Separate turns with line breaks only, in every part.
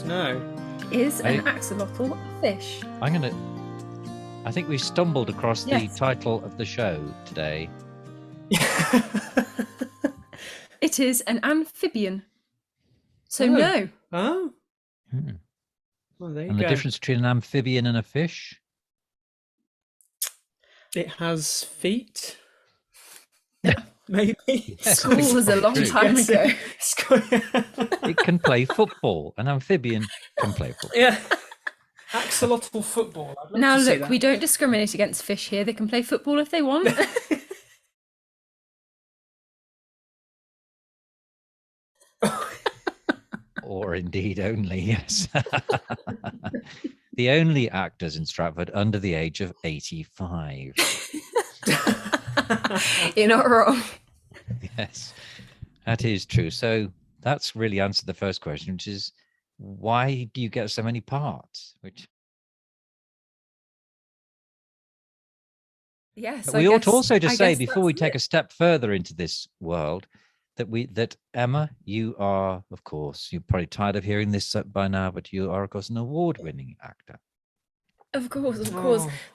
to know.
Is an axolotl a fish?
I think we stumbled across the title of the show today.
It is an amphibian. So no.
Oh. Well, there you go.
And the difference between an amphibian and a fish?
It has feet. Maybe.
Yes,
School was a long time ago.
It can play football. An amphibian can play football.
Yeah. Axolotl football. I'd love
Now
to see
look,
that.
we don't discriminate against fish here. They can play football if they want.
Or indeed only, yes. The only actors in Stratford under the age of 85.
You're not wrong.
Yes, that is true. So that's really answered the first question, which is, why do you get so many parts?
Yes,
But we ought also to say, before we take a step further into this world, that Emma, you are, of course, you're probably tired of hearing this by now, but you are, of course, an award-winning actor.
Of course.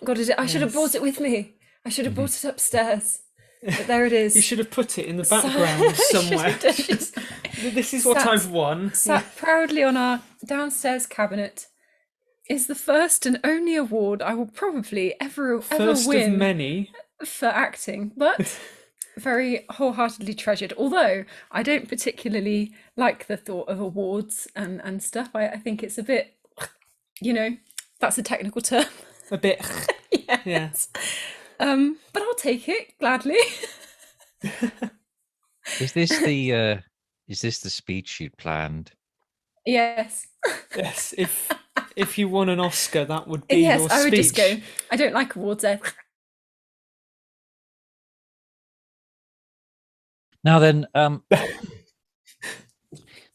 God, I should have brought it with me. I should have brought it upstairs. But there it is.
You should have put it in the background somewhere. This is what I've won.
Sat proudly on our downstairs cabinet. Is the first and only award I will probably ever
First
win
of many
for acting, but very wholeheartedly treasured. Although I don't particularly like the thought of awards and stuff. I think it's a bit, that's a technical term.
A bit.
Yes. But I'll take it gladly.
Is this the speech you'd planned?
Yes.
Yes. If you won an Oscar, that would be your speech.
Yes, I would just go. I don't like awards.
Now then,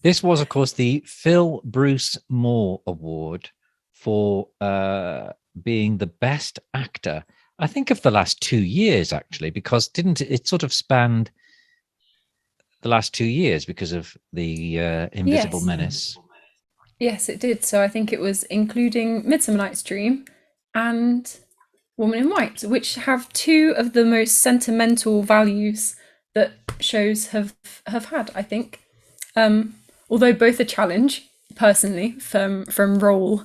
this was, of course, the Phil Bruce Moore Award for being the best actor, I think, of the last 2 years, actually, because didn't it sort of spanned the last 2 years because of the Invisible Menace?
Yes, it did. So I think it was including Midsummer Night's Dream and Woman in White, which have two of the most sentimental values that shows have had, I think. Although both a challenge, personally, from role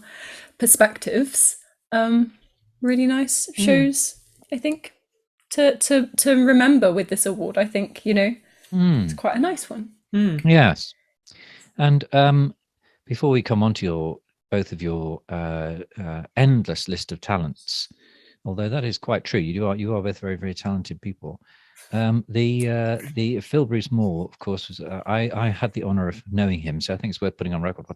perspectives, really nice shows, I think, to remember with this award. I think, it's quite a nice one.
Yes. And before we come on to both of your endless list of talents, although that is quite true, you are both very, very talented people. The Phil Bruce Moore, of course, was I had the honour of knowing him, so I think it's worth putting on record.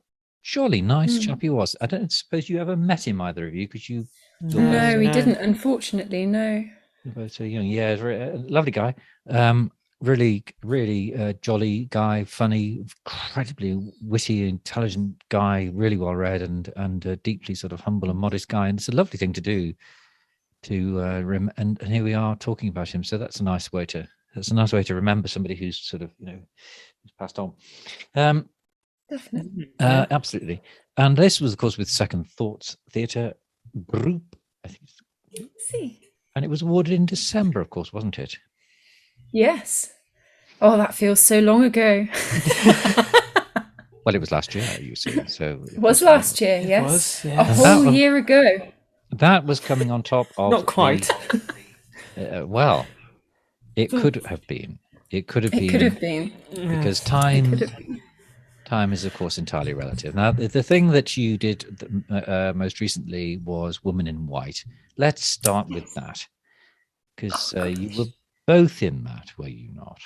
Surely nice chap he was. I don't suppose you ever met him, either of you, because you.
No, we didn't, unfortunately. No.
You're both so young. Yeah, lovely guy. Really, really jolly guy, funny, incredibly witty, intelligent guy, really well read, and deeply sort of humble and modest guy. And it's a lovely thing to do. And here we are talking about him. So that's a nice way to remember somebody who's sort of who's passed on.
Definitely.
Absolutely. And this was, of course, with Second Thoughts Theatre Group, I think.
See.
And it was awarded in December, of course, wasn't it?
Yes. Oh, that feels so long ago.
Well, it was last year, you see. So
it was last year, yes.
Was, yeah.
A whole year ago.
That was coming on top of.
Not quite.
Well, it could have been. It could have been.
It could have been.
Because time is, of course, entirely relative. Now, the thing that you did most recently was Woman in White. Let's start with that. Because you were both in that, were you not?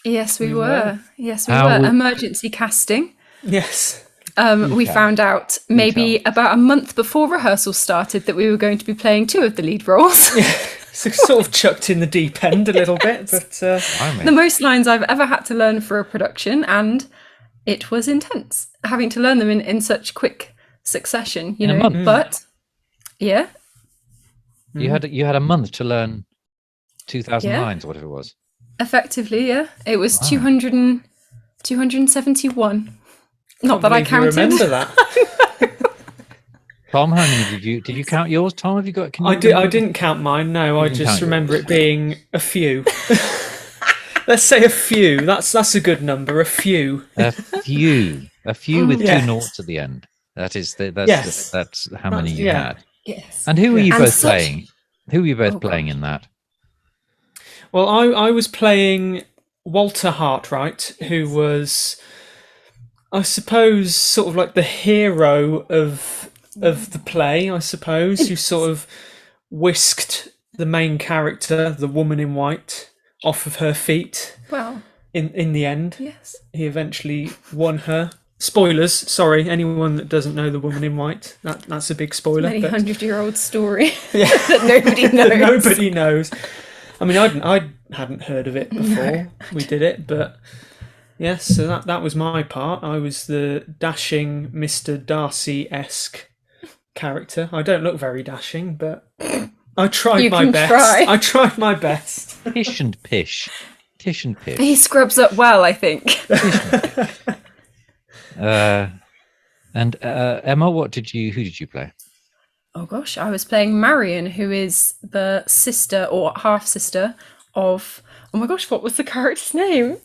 Yes, we were. Yes, we were. Emergency casting.
Yes.
We found out maybe about a month before rehearsal started that we were going to be playing two of the lead roles.
Yeah. So sort of chucked in the deep end a little bit, but
the most lines I've ever had to learn for a production, and it was intense having to learn them in such quick succession.
In a month.
But yeah,
you had a month to learn 2,000 lines, or whatever it was.
Effectively, yeah, it was 271. Not that I counted.
You remember that?
Tom, how many did you count yours? Tom, have you got?
I didn't count mine. No, I just remember it being a few. Let's say a few. That's a good number. A few.
A few with two noughts at the end. That's how many you had.
Yes.
And who were you both playing? Who were you both playing in that?
Well, I was playing Walter Hartwright, who was, I suppose, sort of like the hero of the play, I suppose, who sort of whisked the main character, the woman in white, off of her feet.
Well,
in the end,
yes,
he eventually won her. Spoilers, sorry, anyone that doesn't know the woman in white, that's a big spoiler.
Many 100-year-old story that nobody knows.
That nobody knows. I mean, I hadn't heard of it before we did it, but yes, so that was my part. I was the dashing Mr. Darcy-esque character. I don't look very dashing, but I tried my best. I tried my best.
Tish and pish.
He scrubs up well, I think.
And Emma, who did you play?
Oh gosh, I was playing Marion, who is the sister or half sister of, oh my gosh, what was the character's name?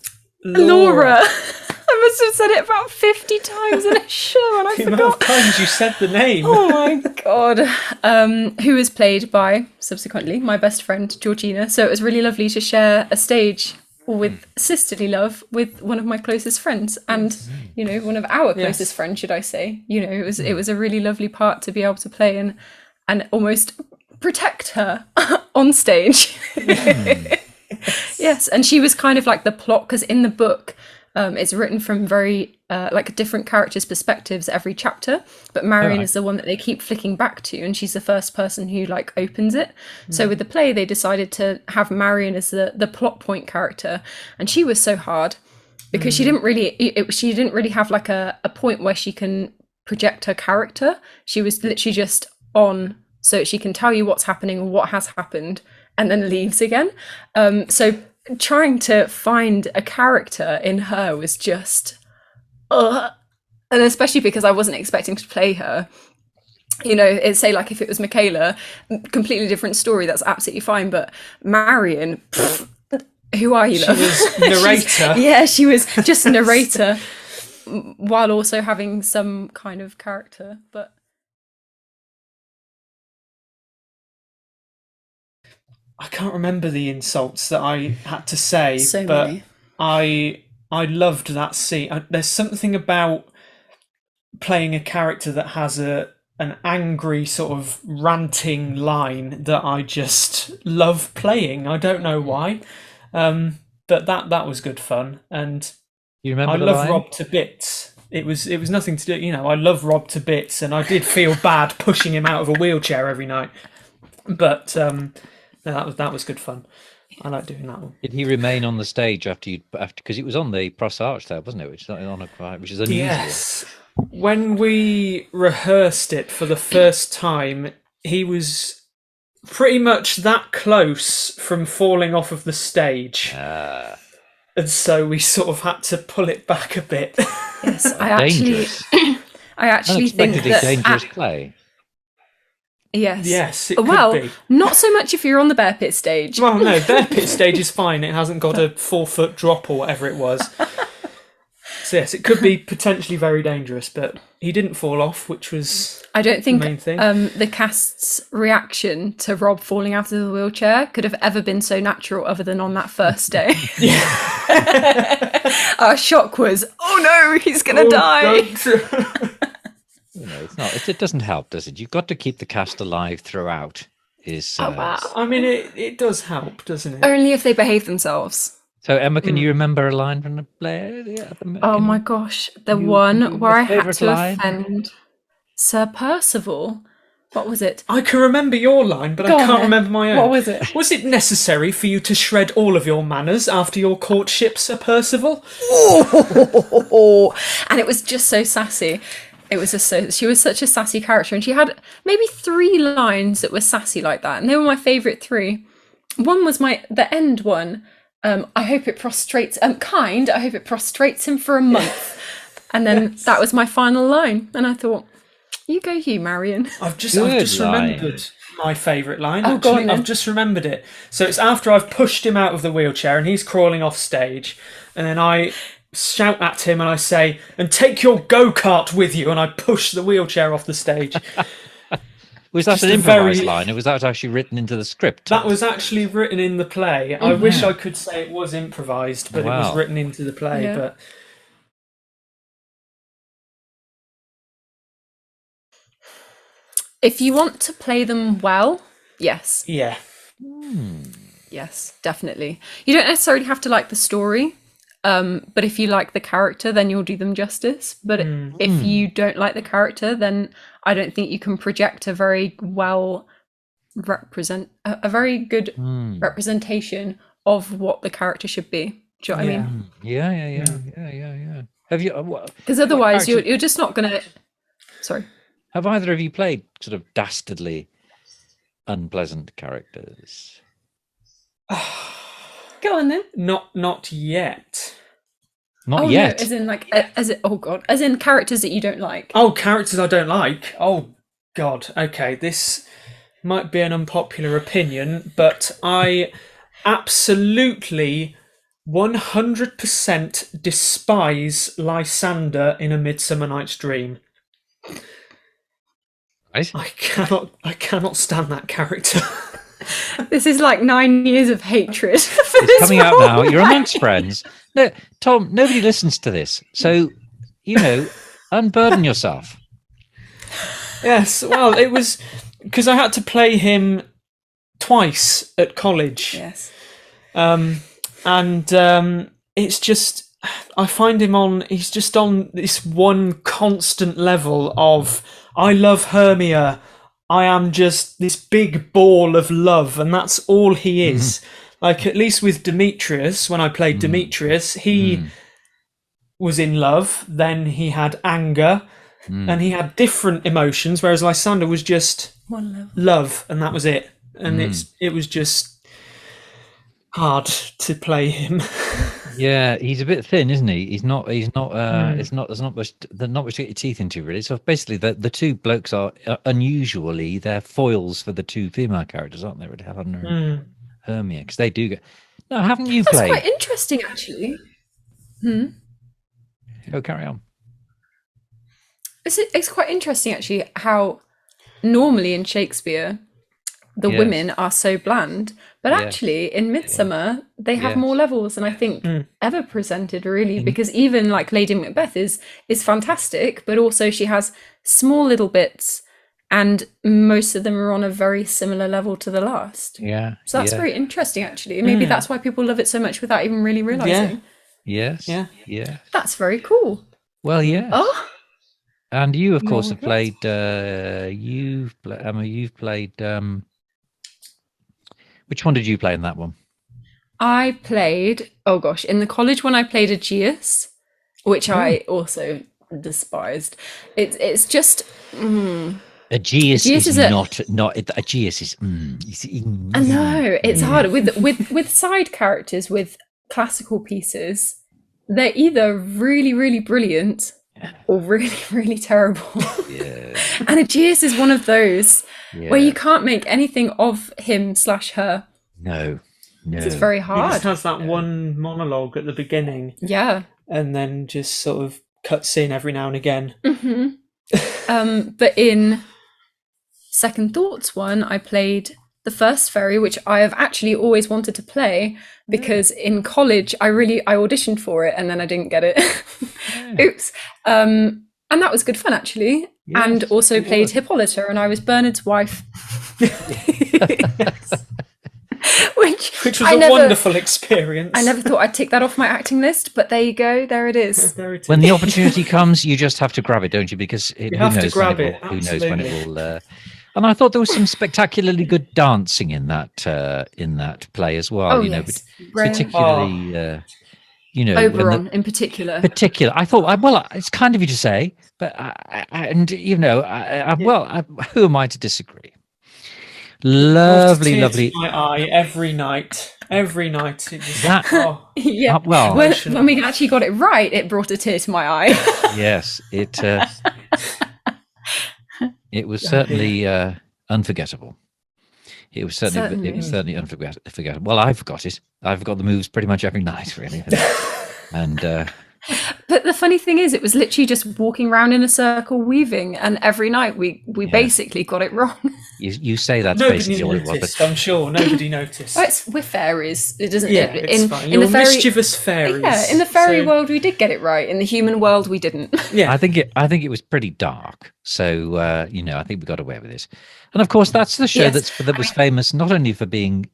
Laura. I must have said it about 50 times in a show and I forgot.
The amount of times you said the name.
Oh my god. Who was played by, subsequently, my best friend, Georgina. So it was really lovely to share a stage with sisterly love with one of my closest friends and one of our closest friends, should I say. It was a really lovely part to be able to play and almost protect her on stage. Yes, and she was kind of like the plot, because in the book it's written from very like different characters' perspectives every chapter, but Marion is the one that they keep flicking back to, and she's the first person who like opens it. So with the play they decided to have Marion as the plot point character, and she was so hard because she didn't really have like a point where she can project her character. She was literally just on, so she can tell you what's happening or what has happened and then leaves again. So trying to find a character in her was just and especially because I wasn't expecting to play her. It's say like if it was Michaela, completely different story, that's absolutely fine, but Marion, who are you, love?
She was narrator.
She was just a narrator while also having some kind of character. But
I can't remember the insults that I had to say,
so
but
many.
I loved that scene. There's something about playing a character that has an angry sort of ranting line that I just love playing. I don't know why, but that was good fun. And
you remember
I love Rob to bits. It was nothing to do. I love Rob to bits, and I did feel bad pushing him out of a wheelchair every night. But that was good fun. I like doing that one.
Did he remain on the stage after because it was on the Pros Arch there, wasn't it? Which is unusual.
Yes. When we rehearsed it for the first time, he was pretty much that close from falling off of the stage. And so we sort of had to pull it back a bit.
Yes, I actually think that
dangerous play.
Yes,
it could be.
Not so much if you're on the bear pit stage.
Well, no, bear pit stage is fine. It hasn't got a 4-foot drop or whatever it was. So yes, it could be potentially very dangerous, but he didn't fall off, which was
I don't think
the main thing.
The cast's reaction to Rob falling out of the wheelchair could have ever been so natural other than on that first day. Our shock was, oh no, he's going to die.
It's not. It doesn't help, does it? You've got to keep the cast alive throughout.
I mean, it does help, doesn't it?
Only if they behave themselves.
So, Emma, can you remember a line from the play?
Oh my gosh, the one where I had to offend Sir Percival. What was it?
I can remember your line, but I can't remember my own.
What was it?
Was it necessary for you to shred all of your manners after your courtship, Sir Percival?
And it was just so sassy. She was such a sassy character, and she had maybe 3 lines that were sassy like that, and they were my favourite 3. One was the end one. I hope it prostrates. I hope it prostrates him for a month. And then that was my final line. And I thought, you go, you, Marion.
I've just
Good line.
remembered my favourite line.
Oh, go on
Actually,
then.
I've just remembered it. So it's after I've pushed him out of the wheelchair and he's crawling off stage, and then I shout at him and I say, "And take your go-kart with you," and I push the wheelchair off the stage.
Was that
Just
an
a
improvised
very-
line, or was that actually written into the script?
That was actually written in the play. I wish I could say it was improvised, but it was
Wow.
written into the play.
Yeah.
But
If you want to play them well, yes.
yeah,
Yes, definitely. You don't necessarily have to like the story, but if you like the character, then you'll do them justice. But if you don't like the character, then I don't think you can project a very well a very good representation of what the character should be. Do you know what I mean?
Yeah. Have you?
Because otherwise,
character-
you're just not gonna. Sorry.
Have either of you played sort of dastardly, unpleasant characters?
Go on then.
not yet.
Not
Oh
yet.
no, as in like as in characters that you don't like.
Oh, characters I don't like. Oh, God. Okay, this might be an unpopular opinion, but I absolutely 100% despise Lysander in A Midsummer Night's Dream.
Right?
I cannot stand that character.
This is like 9 years of hatred. for this
Coming out
role.
now. You're amongst friends. No, Tom. Nobody listens to this, so unburden yourself.
Yes, well, it was because I had to play him twice at college.
Yes.
It's just I find he's just on this one constant level of I love Hermia, I am just this big ball of love, and that's all he is. Like, at least with Demetrius, when I played Demetrius, he was in love, then he had anger, and he had different emotions, whereas Lysander was just
One level.
love, and that was it. And it was just hard to play him.
Yeah, he's a bit thin, isn't he? He's not. It's not. There's not much to get your teeth into, really. So basically, the two blokes are unusually they're foils for the two female characters, aren't they? Really, Helena and Hermia, because they do get. No, haven't you
That's
played?
quite interesting, actually.
Go carry on.
It's quite interesting, actually, how normally in Shakespeare the
Yes.
women are so bland, but
Yes.
actually in Midsummer they have
Yes.
more levels than I think ever presented, really, because even like Lady Macbeth is fantastic, but also she has small little bits, and most of them are on a very similar level to the last.
Yeah.
So that's very interesting, actually. Maybe that's why people love it so much without even really realizing.
Yes.
Yeah.
Yeah.
That's very cool.
Well, yes.
Oh,
And you, of course,
More
have played. Emma, you've played. Which one did you play in that one?
I played, oh gosh, in the college when I played Aegeus, which I also despised. It's just
Aegeus
Aegeus
is
is
not. Aegeus is.
I know it's hard with side characters with classical pieces. They're either really, really brilliant or really, really terrible.
Yeah.
And Aegeus is one of those where
Yeah.
you can't make anything of him/her.
No.
It's very
He
hard.
just has that one monologue at the beginning,
Yeah.
and then just sort of cuts in every now and again.
But in Second Thoughts one, I played the first fairy, which I have actually always wanted to play because in college I auditioned for it and then I didn't get it. Oops. And that was good fun, actually. And
Yes,
also
it
played
was.
Hippolyta, and I was Bernard's wife. Which
Which was
I
a
never,
wonderful experience.
I never thought I'd tick that off my acting list, but there you go, there it is.
Very
When the opportunity comes, you just have to grab it, don't you? Because who
have to
knows
grab
when
it,
who knows when it
absolutely.
will. And I thought there was some spectacularly good dancing in that play as well.
Oh,
you know,
yes.
particularly.
Oberon in particular.
Particular, I thought. Well, it's kind of you to say, but who am I to disagree? Lovely,
Brought a tear
lovely.
to my eye every night. Every night. It just,
That
Yeah.
well,
When we actually got it right, it brought a tear to my eye.
yes, it was
Oh,
certainly unforgettable. It was certainly unforgettable. Well, I forgot it. I forgot the moves pretty much every night, really. And
But the funny thing is, it was literally just walking around in a circle, weaving, and every night we basically got it wrong.
you say that's
nobody
basically all it was,
noticed,
but
I'm sure. Nobody noticed.
We're fairies. It doesn't.
Yeah, it's fine. You're mischievous fairies.
Yeah, in the fairy world we did get it right. In the human world we didn't.
Yeah.
I think it was pretty dark. So I think we got away with it. And of course, that's the show
Yes.
that was famous not only for being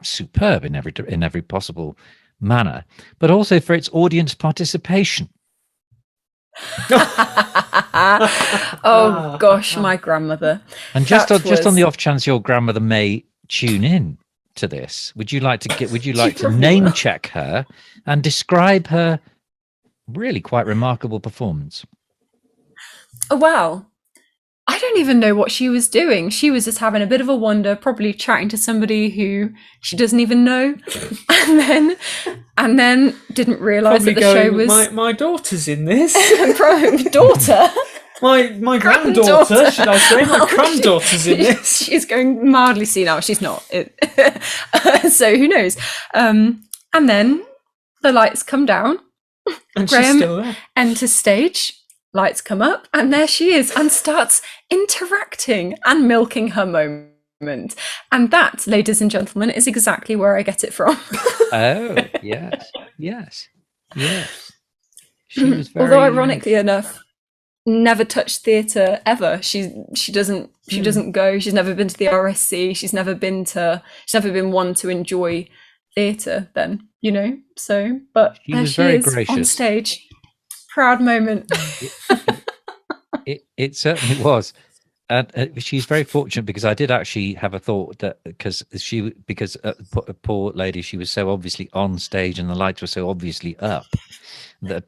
superb in every possible manner, but also for its audience participation.
Oh gosh, my grandmother.
And just on the off chance your grandmother may tune in to this, would you like to name check her and describe her really quite remarkable performance?
Oh, well, I don't even know what she was doing. She was just having a bit of a wander, probably chatting to somebody who she doesn't even know, and then didn't realise that the show was
my daughter's in this.
daughter.
My granddaughter, should I say? My granddaughter's in this.
She's going mildly senile. She's not. So who knows? And then the lights come down.
And
Graham
she's still there.
enters stage. Lights come up, and there she is, and starts interacting and milking her moment. And that, ladies and gentlemen, is exactly where I get it from.
Oh, yes. She was very,
although ironically enough, never touched theatre ever. She doesn't go. She's never been to the RSC. She's never been one to enjoy theatre. Then so, but
She
there
was
she
very
is
gracious.
on stage. Proud moment.
It certainly was. And she's very fortunate, because I did actually have a thought that because poor lady, she was so obviously on stage and the lights were so obviously up that,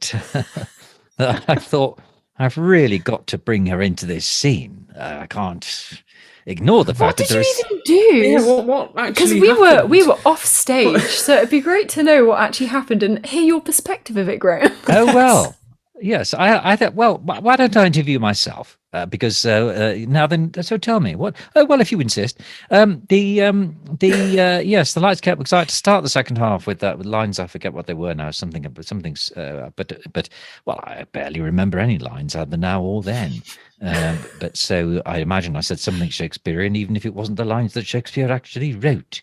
that I thought, I've really got to bring her into this scene. I can't ignore the fact
What
that
did
there
you
is.
even do?
Yeah, what
Because
actually
we
happened?
were off stage, so it'd be great to know what actually happened and hear your perspective of it, Graham.
Oh well, yes. I thought. Well, why don't I interview myself? Because now then. So tell me what. Oh well, if you insist. Yes, the lights kept. Because I had to start the second half with lines. I forget what they were now. Something's. But well, I barely remember any lines, either now or then. But so I imagine I said something Shakespearean, even if it wasn't the lines that Shakespeare actually wrote.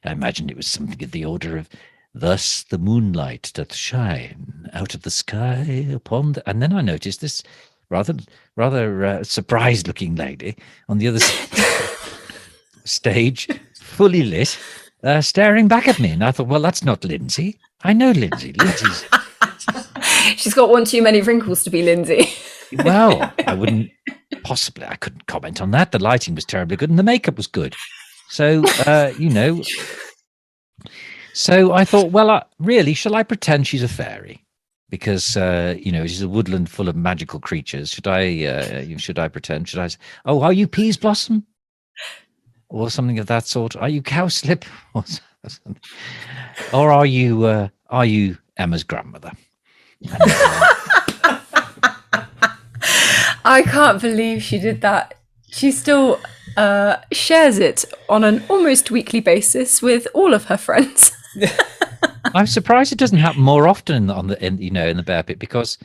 I imagined it was something of the order of, "Thus the moonlight doth shine out of the sky upon the..." And then I noticed this rather surprised-looking lady on the other stage, fully lit, staring back at me. And I thought, well, that's not Lindsay. I know Lindsay. Lindsay's...
She's got one too many wrinkles to be Lindsay.
Well, I couldn't comment on that. The lighting was terribly good and the makeup was good. So, So I thought, well, really, shall I pretend she's a fairy? Because she's a woodland full of magical creatures. Should I pretend? Should I say, "Oh, are you Peas Blossom?" Or something of that sort? Are you Cowslip? Or are you Emma's grandmother?
I can't believe she did that. She still shares it on an almost weekly basis with all of her friends.
I'm surprised it doesn't happen more often in the bear pit, because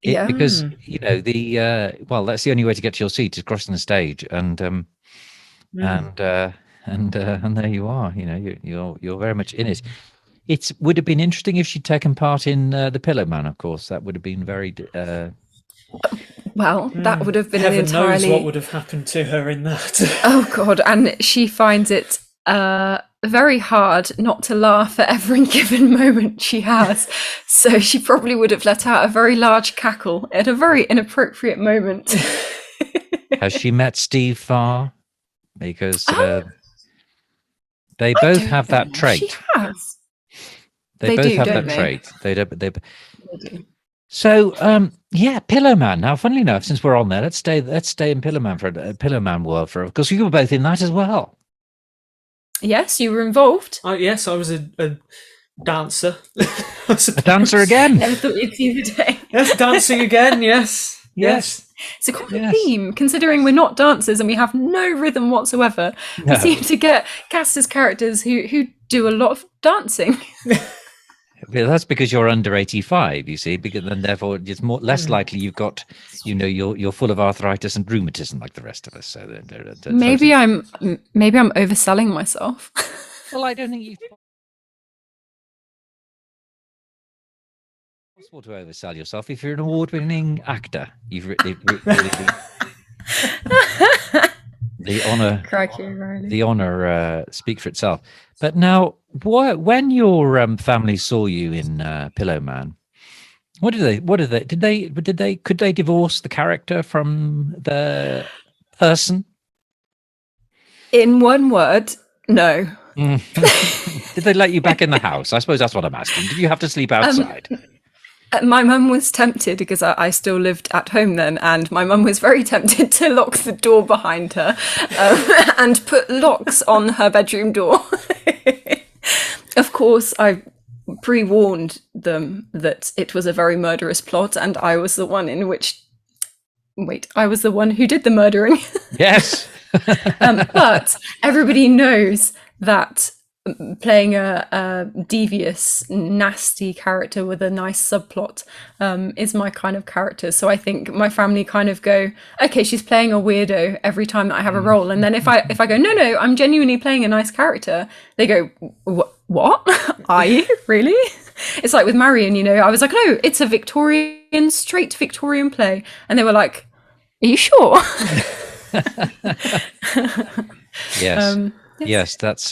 that's the only way to get to your seat is crossing the stage, and there you are. You're very much in it. It would have been interesting if she'd taken part in the Pillow Man. Of course, that would have been very.
Well, that would have been
Heaven
an entirely.
knows what would have happened to her in that.
Oh God! And she finds it very hard not to laugh at every given moment she has. So she probably would have let out a very large cackle at a very inappropriate moment.
Has she met Steve Farr? Because they both have that trait.
She has.
They both
do,
have
don't
that
they?
trait. They do.
They do.
So, Pillow Man. Now, funnily enough, since we're on there, let's stay in Pillow Man world because you were both in that as well.
Yes, you were involved.
Yes, I was a dancer.
A dancer again.
Never thought you'd see the day.
Yes, dancing again. Yes.
Yes.
It's a common
Yes.
theme, considering we're not dancers and we have no rhythm whatsoever.
No.
We seem to get cast as characters who do a lot of dancing.
Well, that's because you're under 85, you see, because then therefore it's less likely you've got, you're full of arthritis and rheumatism like the rest of us. So
Maybe I'm overselling myself.
Well, I don't think you've possible to oversell yourself if you're an award-winning actor. You've really the honor.
Crikey, Riley.
The honor speak for itself. But now, when your family saw you in Pillow Man, could they divorce the character from the person?
In one word, no.
Did they let you back in the house? I suppose that's what I'm asking. Did you have to sleep outside?
My mum was tempted, because I still lived at home then, and my mum was very tempted to lock the door behind her and put locks on her bedroom door. Of course, I pre-warned them that it was a very murderous plot, and I was the one who did the murdering.
Yes.
But everybody knows that playing a devious, nasty character with a nice subplot is my kind of character. So I think my family kind of go, okay, she's playing a weirdo every time that I have a role. And then if I go, no, I'm genuinely playing a nice character, they go, what? Are you? Really? It's like with Marion, I was like, no, it's a straight Victorian play. And they were like, are you sure?
Yes. Yes, that's...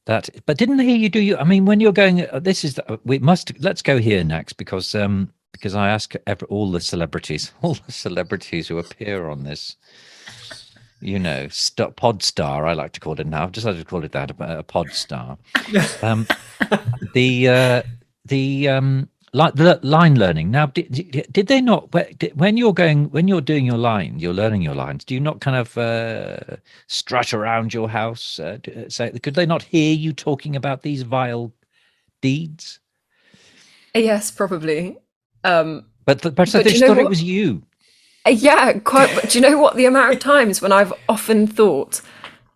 but didn't they hear you do I mean, when you're going, let's go here next, because I ask all the celebrities who appear on this, pod star, I like to call it now. I've decided to call it that, a pod star. The line learning. Now, did they not, when you're doing your line, you're learning your lines, do you not kind of strut around your house? Could they not hear you talking about these vile deeds?
Yes, probably.
But they thought it was you.
Yeah, quite. But do you know what? The amount of times when I've often thought,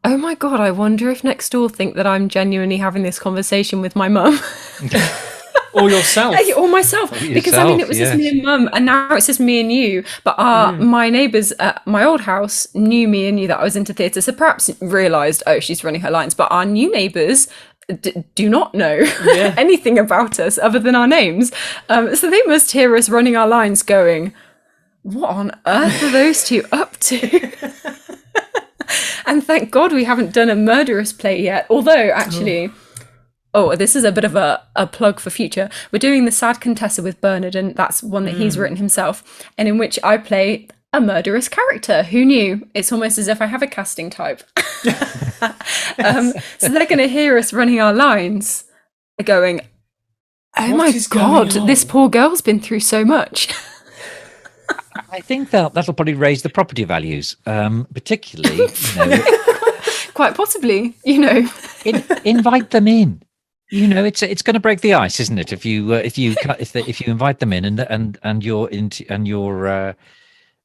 oh my God, I wonder if next door think that I'm genuinely having this conversation with my mum.
Or yourself.
Or myself. Because I mean, it was just me and mum, and now it's just me and you. But my neighbours at my old house knew me and knew that I was into theatre, so perhaps realised, oh, she's running her lines. But our new neighbours do not know anything about us other than our names. So they must hear us running our lines going, what on earth are those two up to? And thank God we haven't done a murderous play yet. Although, actually... Oh, this is a bit of a plug for future. We're doing The Sad Contessa with Bernard, and that's one that he's written himself, and in which I play a murderous character. Who knew? It's almost as if I have a casting type. So they're going to hear us running our lines, going, oh my God, this poor girl's been through so much.
I think that'll probably raise the property values, particularly.
Quite possibly,
invite them in. It's going to break the ice, isn't it? If you invite them in and you're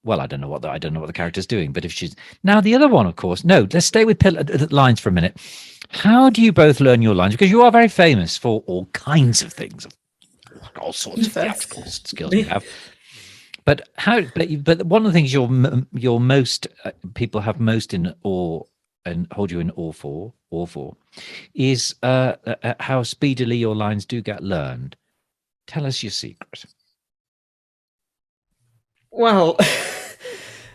well, I don't know what the character's doing, but if she's now the other one, of course. No, let's stay with lines for a minute. How do you both learn your lines? Because you are very famous for all kinds of things, all sorts of theatrical skills you have. But But one of the things you're most people have most in awe and hold you in awe for is how speedily your lines do get learned. Tell us your secret.
Well,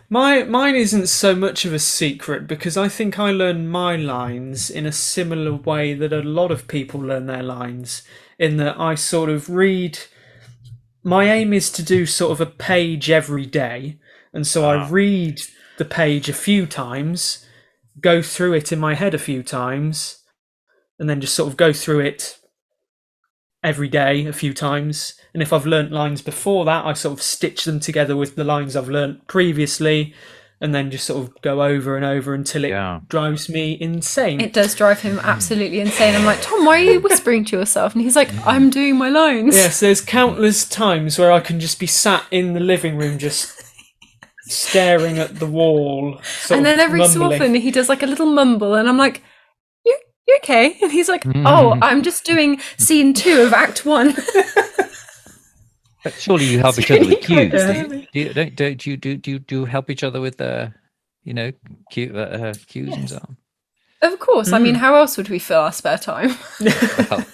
mine isn't so much of a secret, because I think I learn my lines in a similar way that a lot of people learn their lines, in that I sort of read. My aim is to do sort of a page every day, and so I read the page a few times, go through it in my head a few times, and then just sort of go through it every day a few times. And if I've learnt lines before that, I sort of stitch them together with the lines I've learnt previously, and then just sort of go over and over until it drives me insane.
It does drive him absolutely insane. I'm like, Tom, why are you whispering to yourself? And he's like, I'm doing my lines.
Yes, there's countless times where I can just be sat in the living room just staring at the wall.
And then every so often he does like a little mumble, and I'm like, you okay? And he's like, oh, I'm just doing scene 2 of Act 1.
But surely you help each other with cues. Do you help each other with cues and so on?
Of course. I mean, how else would we fill our spare time?
Well,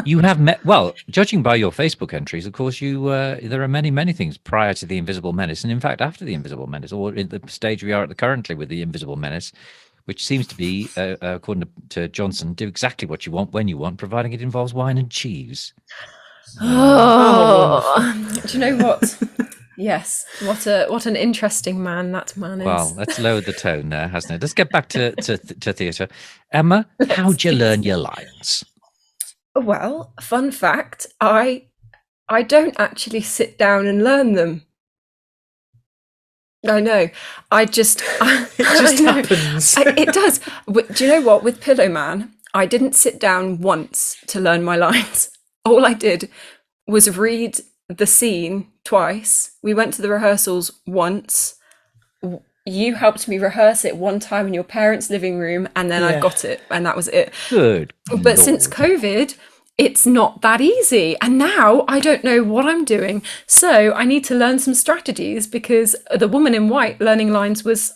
you have met. Well, judging by your Facebook entries, of course, there are many things prior to the Invisible Menace, and in fact after the Invisible Menace, or in the stage we are at currently with the Invisible Menace, which seems to be, according to Johnson, do exactly what you want when you want, providing it involves wine and cheese.
Oh, do you know what? Yes, what an interesting man that man is.
Well, let's lower the tone there, hasn't it? Let's get back to theatre. Emma, how'd you learn your lines?
Well, fun fact, I don't actually sit down and learn them. I know. It just
happens.
It does. Do you know what? With Pillow Man, I didn't sit down once to learn my lines. All I did was read the scene twice. We went to the rehearsals once. You helped me rehearse it one time in your parents' living room, and then I got it, and that was it.
Good.
But
Lord.
Since COVID, it's not that easy. And now I don't know what I'm doing. So I need to learn some strategies, because The Woman in White learning lines was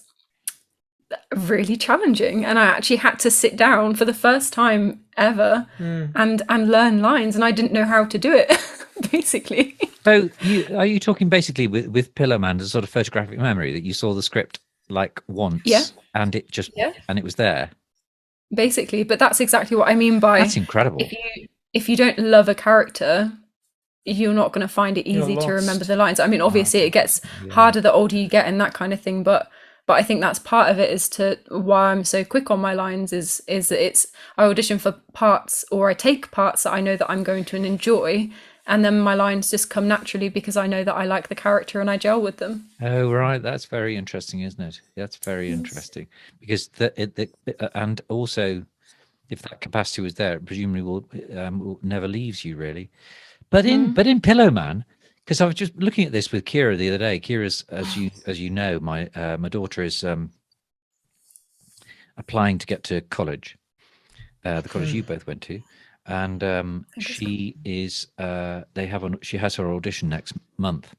really challenging. And I actually had to sit down for the first time ever and learn lines. And I didn't know how to do it, basically.
So are you talking basically with Pillow Man as a sort of photographic memory, that you saw the script like once and it just and it was there?
Basically, but that's exactly what I mean by...
That's incredible.
If you don't love a character, you're not going to find it easy to remember the lines. I mean, obviously it gets harder the older you get and that kind of thing, but I think that's part of it as to why I'm so quick on my lines is that I audition for parts, or I take parts that I know that I'm going to enjoy, and then my lines just come naturally because I know that I like the character and I gel with them.
Oh, right. That's very interesting, isn't it? That's very interesting, because and also, if that capacity was there, it presumably will never leaves you, really. But in Pillow Man, because I was just looking at this with Kira the other day. Kira's, as you know, my daughter is applying to get to college, the college you both went to, and she is she has her audition this month,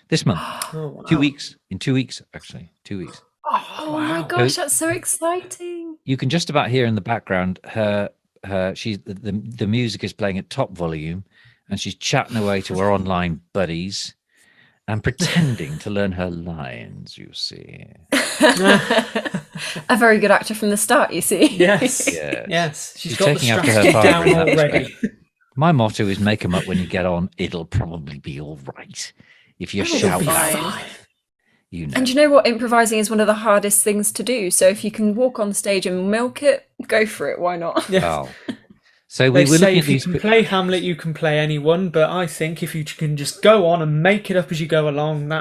2 weeks, in 2 weeks actually, 2 weeks.
Oh my gosh, that's so exciting.
You can just about hear in the background the music is playing at top volume, and she's chatting away to her online buddies and pretending to learn her lines, you see.
A very good actor from the start, you see.
Yes. She's got
taking
the
after her
strategy
father
down
in that
already.
respect. My motto is make them up when you get on. It'll probably be all right. If you shout loud. You know.
And you know what? Improvising is one of the hardest things to do. So if you can walk on stage and milk it, go for it. Why not?
Yeah.
Oh. So we were looking at
if you can play Hamlet, you can play anyone. But I think if you can just go on and make it up as you go along,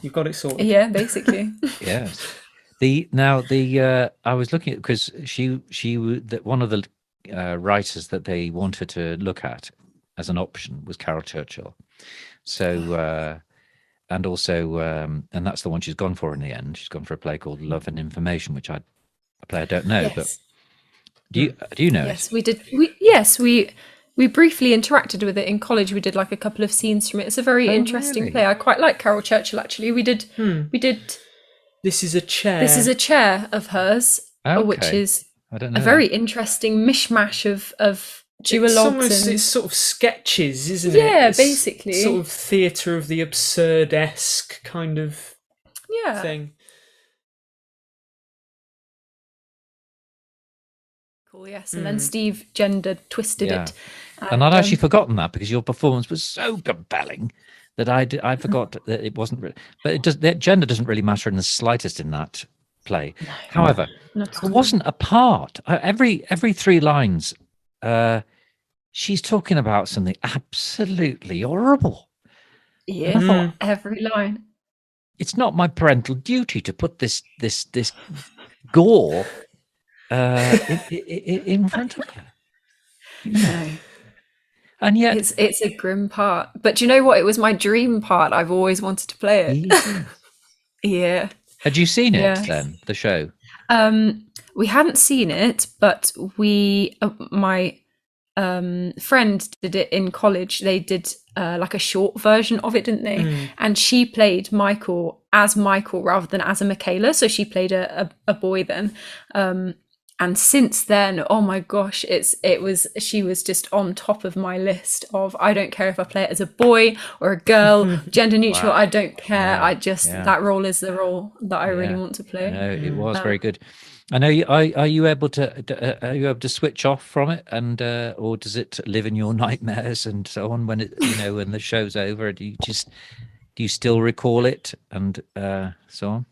you've got it sorted.
Yeah, basically.
Yes. I was looking at, because one of the writers that they wanted to look at as an option was Carol Churchill. So. And also, and that's the one she's gone for in the end. She's gone for a play called Love and Information, which I don't know. Yes. But do you know?
Yes, we did. We briefly interacted with it in college. We did like a couple of scenes from it. It's a very interesting play. I quite like Carol Churchill, actually. We did.
This is a chair.
This is a chair of hers, which is a very interesting mishmash of duologues.
It's sort of sketches, isn't it?
Yeah, basically.
Sort of theatre of the absurd-esque kind of thing.
Cool, yes. And then Steve gender twisted it.
And I'd actually forgotten that, because your performance was so compelling that I forgot that it wasn't. But that gender doesn't really matter in the slightest in that play. No, however, it wasn't a part. Every 3 lines. She's talking about something absolutely horrible.
Yeah, every line.
it's not my parental duty to put this gore in front of her.
No.
And yet,
It's a grim part. But do you know what? It was my dream part. I've always wanted to play it.
easy.
Yeah.
Had you seen it
Yes.
then, the show?
We hadn't seen it, but my friend did it in college. They did like a short version of it, didn't they? And she played Michael as Michael rather than as a Michaela. So she played a boy then. And since then, oh my gosh, she was just on top of my list of, I don't care if I play it as a boy or a girl, gender neutral,
Wow.
I don't care.
Yeah,
I just,
yeah.
that role is the role that I really
Yeah.
want to play.
No, it was very good. I know. Are you able to switch off from it, and or does it live in your nightmares and so on when when the show's over? Do you still recall it and so on?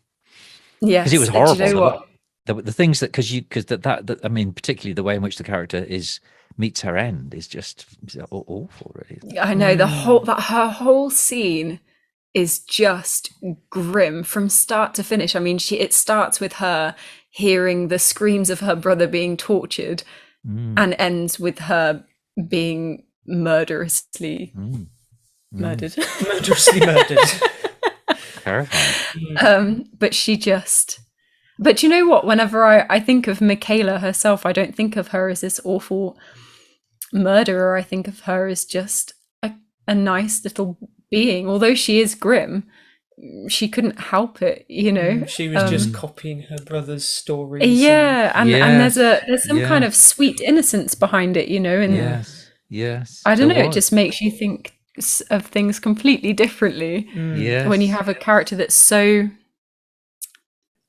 Yes.
Because it was
Do
horrible.
you know what?
The things that that I mean, particularly the way in which the character meets her end is just awful, really.
I know her whole scene is just grim from start to finish. I mean, it starts with her hearing the screams of her brother being tortured, and ends with her being murderously murdered.
Murderously murdered.
Terrifying.
But you know what? Whenever I think of Michaela herself, I don't think of her as this awful murderer. I think of her as just a nice little being. Although she is grim, she couldn't help it,
She was just copying her brother's stories.
Yeah, and
Yes,
there's some kind of sweet innocence behind it, and
Yes.
I don't know,
there
it just makes you think of things completely differently
Yes.
when you have a character that's so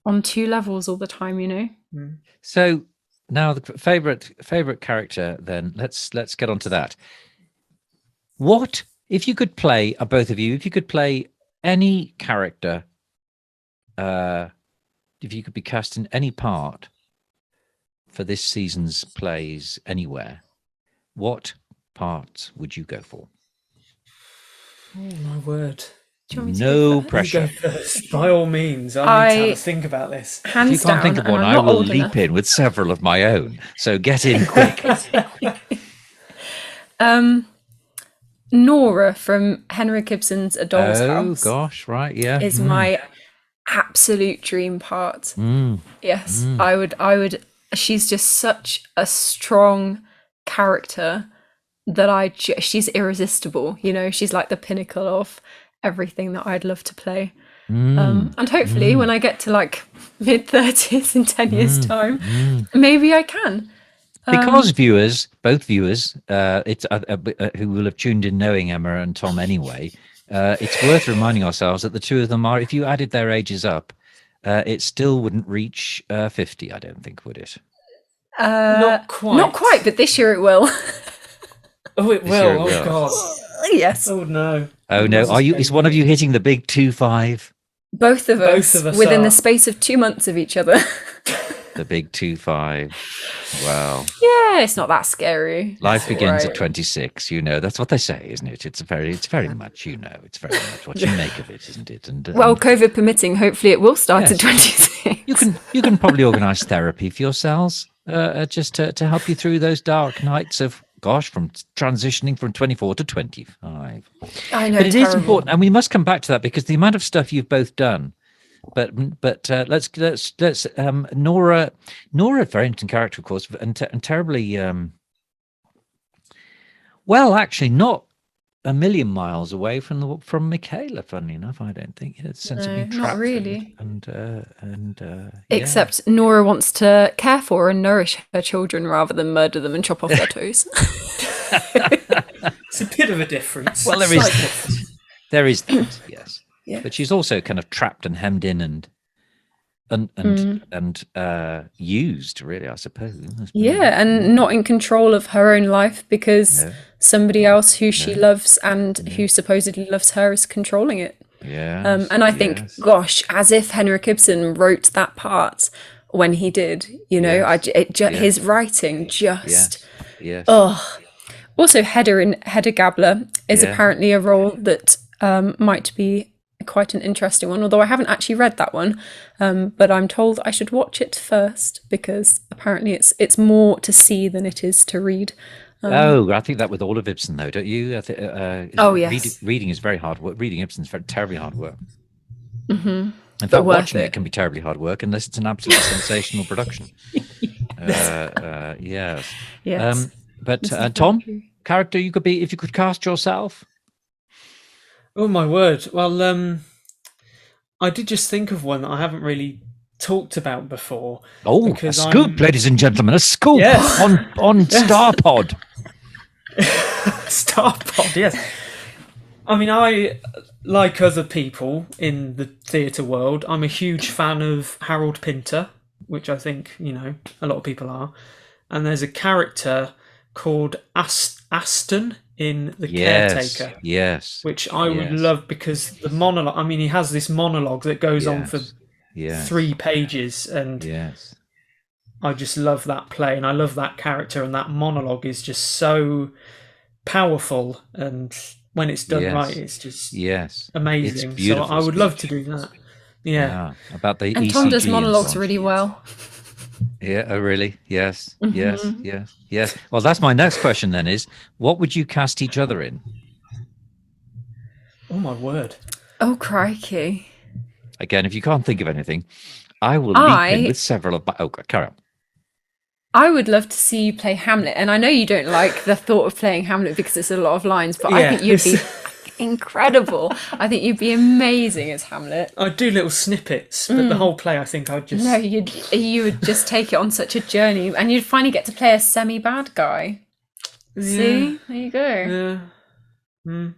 on two levels all the time.
So now the favorite character. Then let's get on to that. What if you could play, both of you? If you could play any character, if you could be cast in any part for this season's plays anywhere, what part would you go for?
Oh my word!
Do you want me to
No
go first?
pressure.
You go first, by all means. I need to have a think about this.
Hands
If you can't
down,
think of
and
one,
I'm
I
not
will
old
leap
enough.
in with several of my own. So get in quick.
Nora from Henrik Ibsen's A Doll's House
Gosh, right, yeah.
is my absolute dream part. Yes, I would. She's just such a strong character that she's irresistible. She's like the pinnacle of everything that I'd love to play. And hopefully when I get to like mid-30s in 10 years time, maybe I can.
Because both viewers, it's who will have tuned in knowing Emma and Tom anyway, it's worth reminding ourselves that the two of them are, if you added their ages up, it still wouldn't reach 50, I don't think, would it?
Not quite.
Not quite, but this year it will.
Oh, it
This year
will.
it
Oh
will.
God.
Yes.
Oh no.
Oh no, is one of you hitting the big 25?
Both of us within
are.
the space of 2 months of each other.
The big 25. Wow.
Yeah, it's not that scary.
Life begins
Right.
at 26, that's what they say, isn't it? It's very much, it's very much what you make of it, isn't it? And
Well, COVID permitting, hopefully it will start
Yes.
at 26.
you can probably organise therapy for yourselves, just to help you through those dark nights of from transitioning from 24 to 25.
I know,
But it is
terrible.
important, and we must come back to that because the amount of stuff you've both done. But let's Nora, a very interesting character, of course, and terribly well, actually, not a million miles away from Michaela. Funnily enough, I don't think it's sense of
No,
being
not
trapped
really.
and
Except Nora wants to care for and nourish her children rather than murder them and chop off their toes.
It's a bit of a difference.
Well, there is there is that, yes.
Yeah.
But she's also kind of trapped and hemmed in and used, really, I suppose.
Yeah, and not in control of her own life because
No.
somebody else who she loves and who supposedly loves her is controlling it.
Yeah.
And I think, gosh, as if Henrik Ibsen wrote that part when he did, his writing just.
Yes.
Oh. Also, Hedda Gabler is
Yeah.
apparently a role that might be quite an interesting one, although I haven't actually read that one, but I'm told I should watch it first because apparently it's more to see than it is to read.
I think that with all of Ibsen, though, don't you?
Oh, yes.
Reading is very hard work. Reading Ibsen is terribly hard work.
Mm-hmm.
In fact, watching it can be terribly hard work unless it's an absolutely sensational production. Yes.
Yes.
But Tom, character you could be if you could cast yourself?
Oh my word! Well, I did just think of one that I haven't really talked about before.
Oh, a scoop, ladies and gentlemen, a scoop on Starpod.
Starpod, yes. I mean, I, like other people in the theatre world, I'm a huge fan of Harold Pinter, which I think, a lot of people are. And there's a character called Aston in The Caretaker.
Yes.
Which I would love because the monologue, I mean, he has this monologue that goes on for 3 pages. And I just love that play and I love that character. And that monologue is just so powerful. And when it's done right, it's just amazing.
It's
so I would love to do that. Yeah.
About the
and
ECG
Tom does monologues really well.
Yeah. Oh, really? Yes. Yes. Well, that's my next question then is, what would you cast each other in?
Oh, my word.
Oh, crikey.
Again, if you can't think of anything, I will leap in with several of my... Oh, carry on.
I would love to see you play Hamlet. And I know you don't like the thought of playing Hamlet because it's a lot of lines, but I think you'd be incredible. I think you'd be amazing as Hamlet.
I'd do little snippets, but the whole play, I think I'd just...
No, you would just take it on such a journey and you'd finally get to play a semi-bad guy. See? There you go.
Yeah.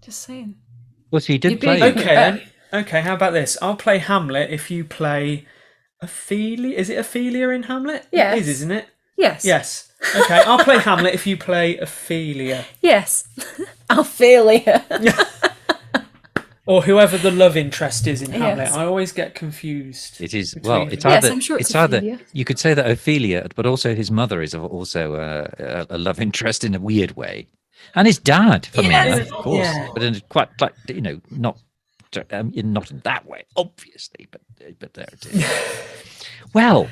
Just saying.
Well, so you did play...
Okay, how about this? I'll play Hamlet if you play Ophelia. Is it Ophelia in Hamlet?
Yes.
It is, isn't it?
Yes.
Yes. Okay, I'll play Hamlet if you play Ophelia.
Yes. Ophelia.
Or whoever the love interest is in Hamlet. I always get confused.
It is, well, it's either...
Yes, I'm sure it's
either you could say that Ophelia, but also his mother is also a love interest in a weird way. And his dad, for me, of course. Yeah. But in quite, like, not in that way, obviously, but there it is. Well,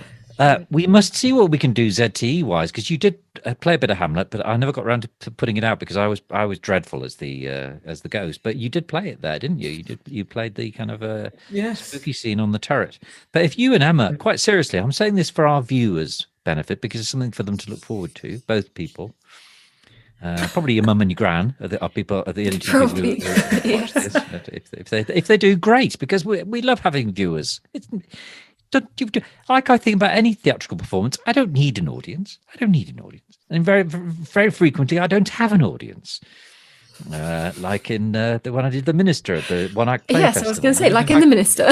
we must see what we can do ZTE wise, because you did play a bit of Hamlet, but I never got around to putting it out because I was dreadful as the ghost. But you did play it there, didn't you? You played the kind of spooky scene on the turret. But if you and Emma, quite seriously, I'm saying this for our viewers' benefit because it's something for them to look forward to, both people. Probably your mum and your gran are people at the only two people who watch this. If they do, great, because we love having viewers. Like I think about any theatrical performance, I don't need an audience. And very, very frequently, I don't have an audience. Like in the one I did, The Minister, the one-act play festival.
I was going to say, like in The Minister.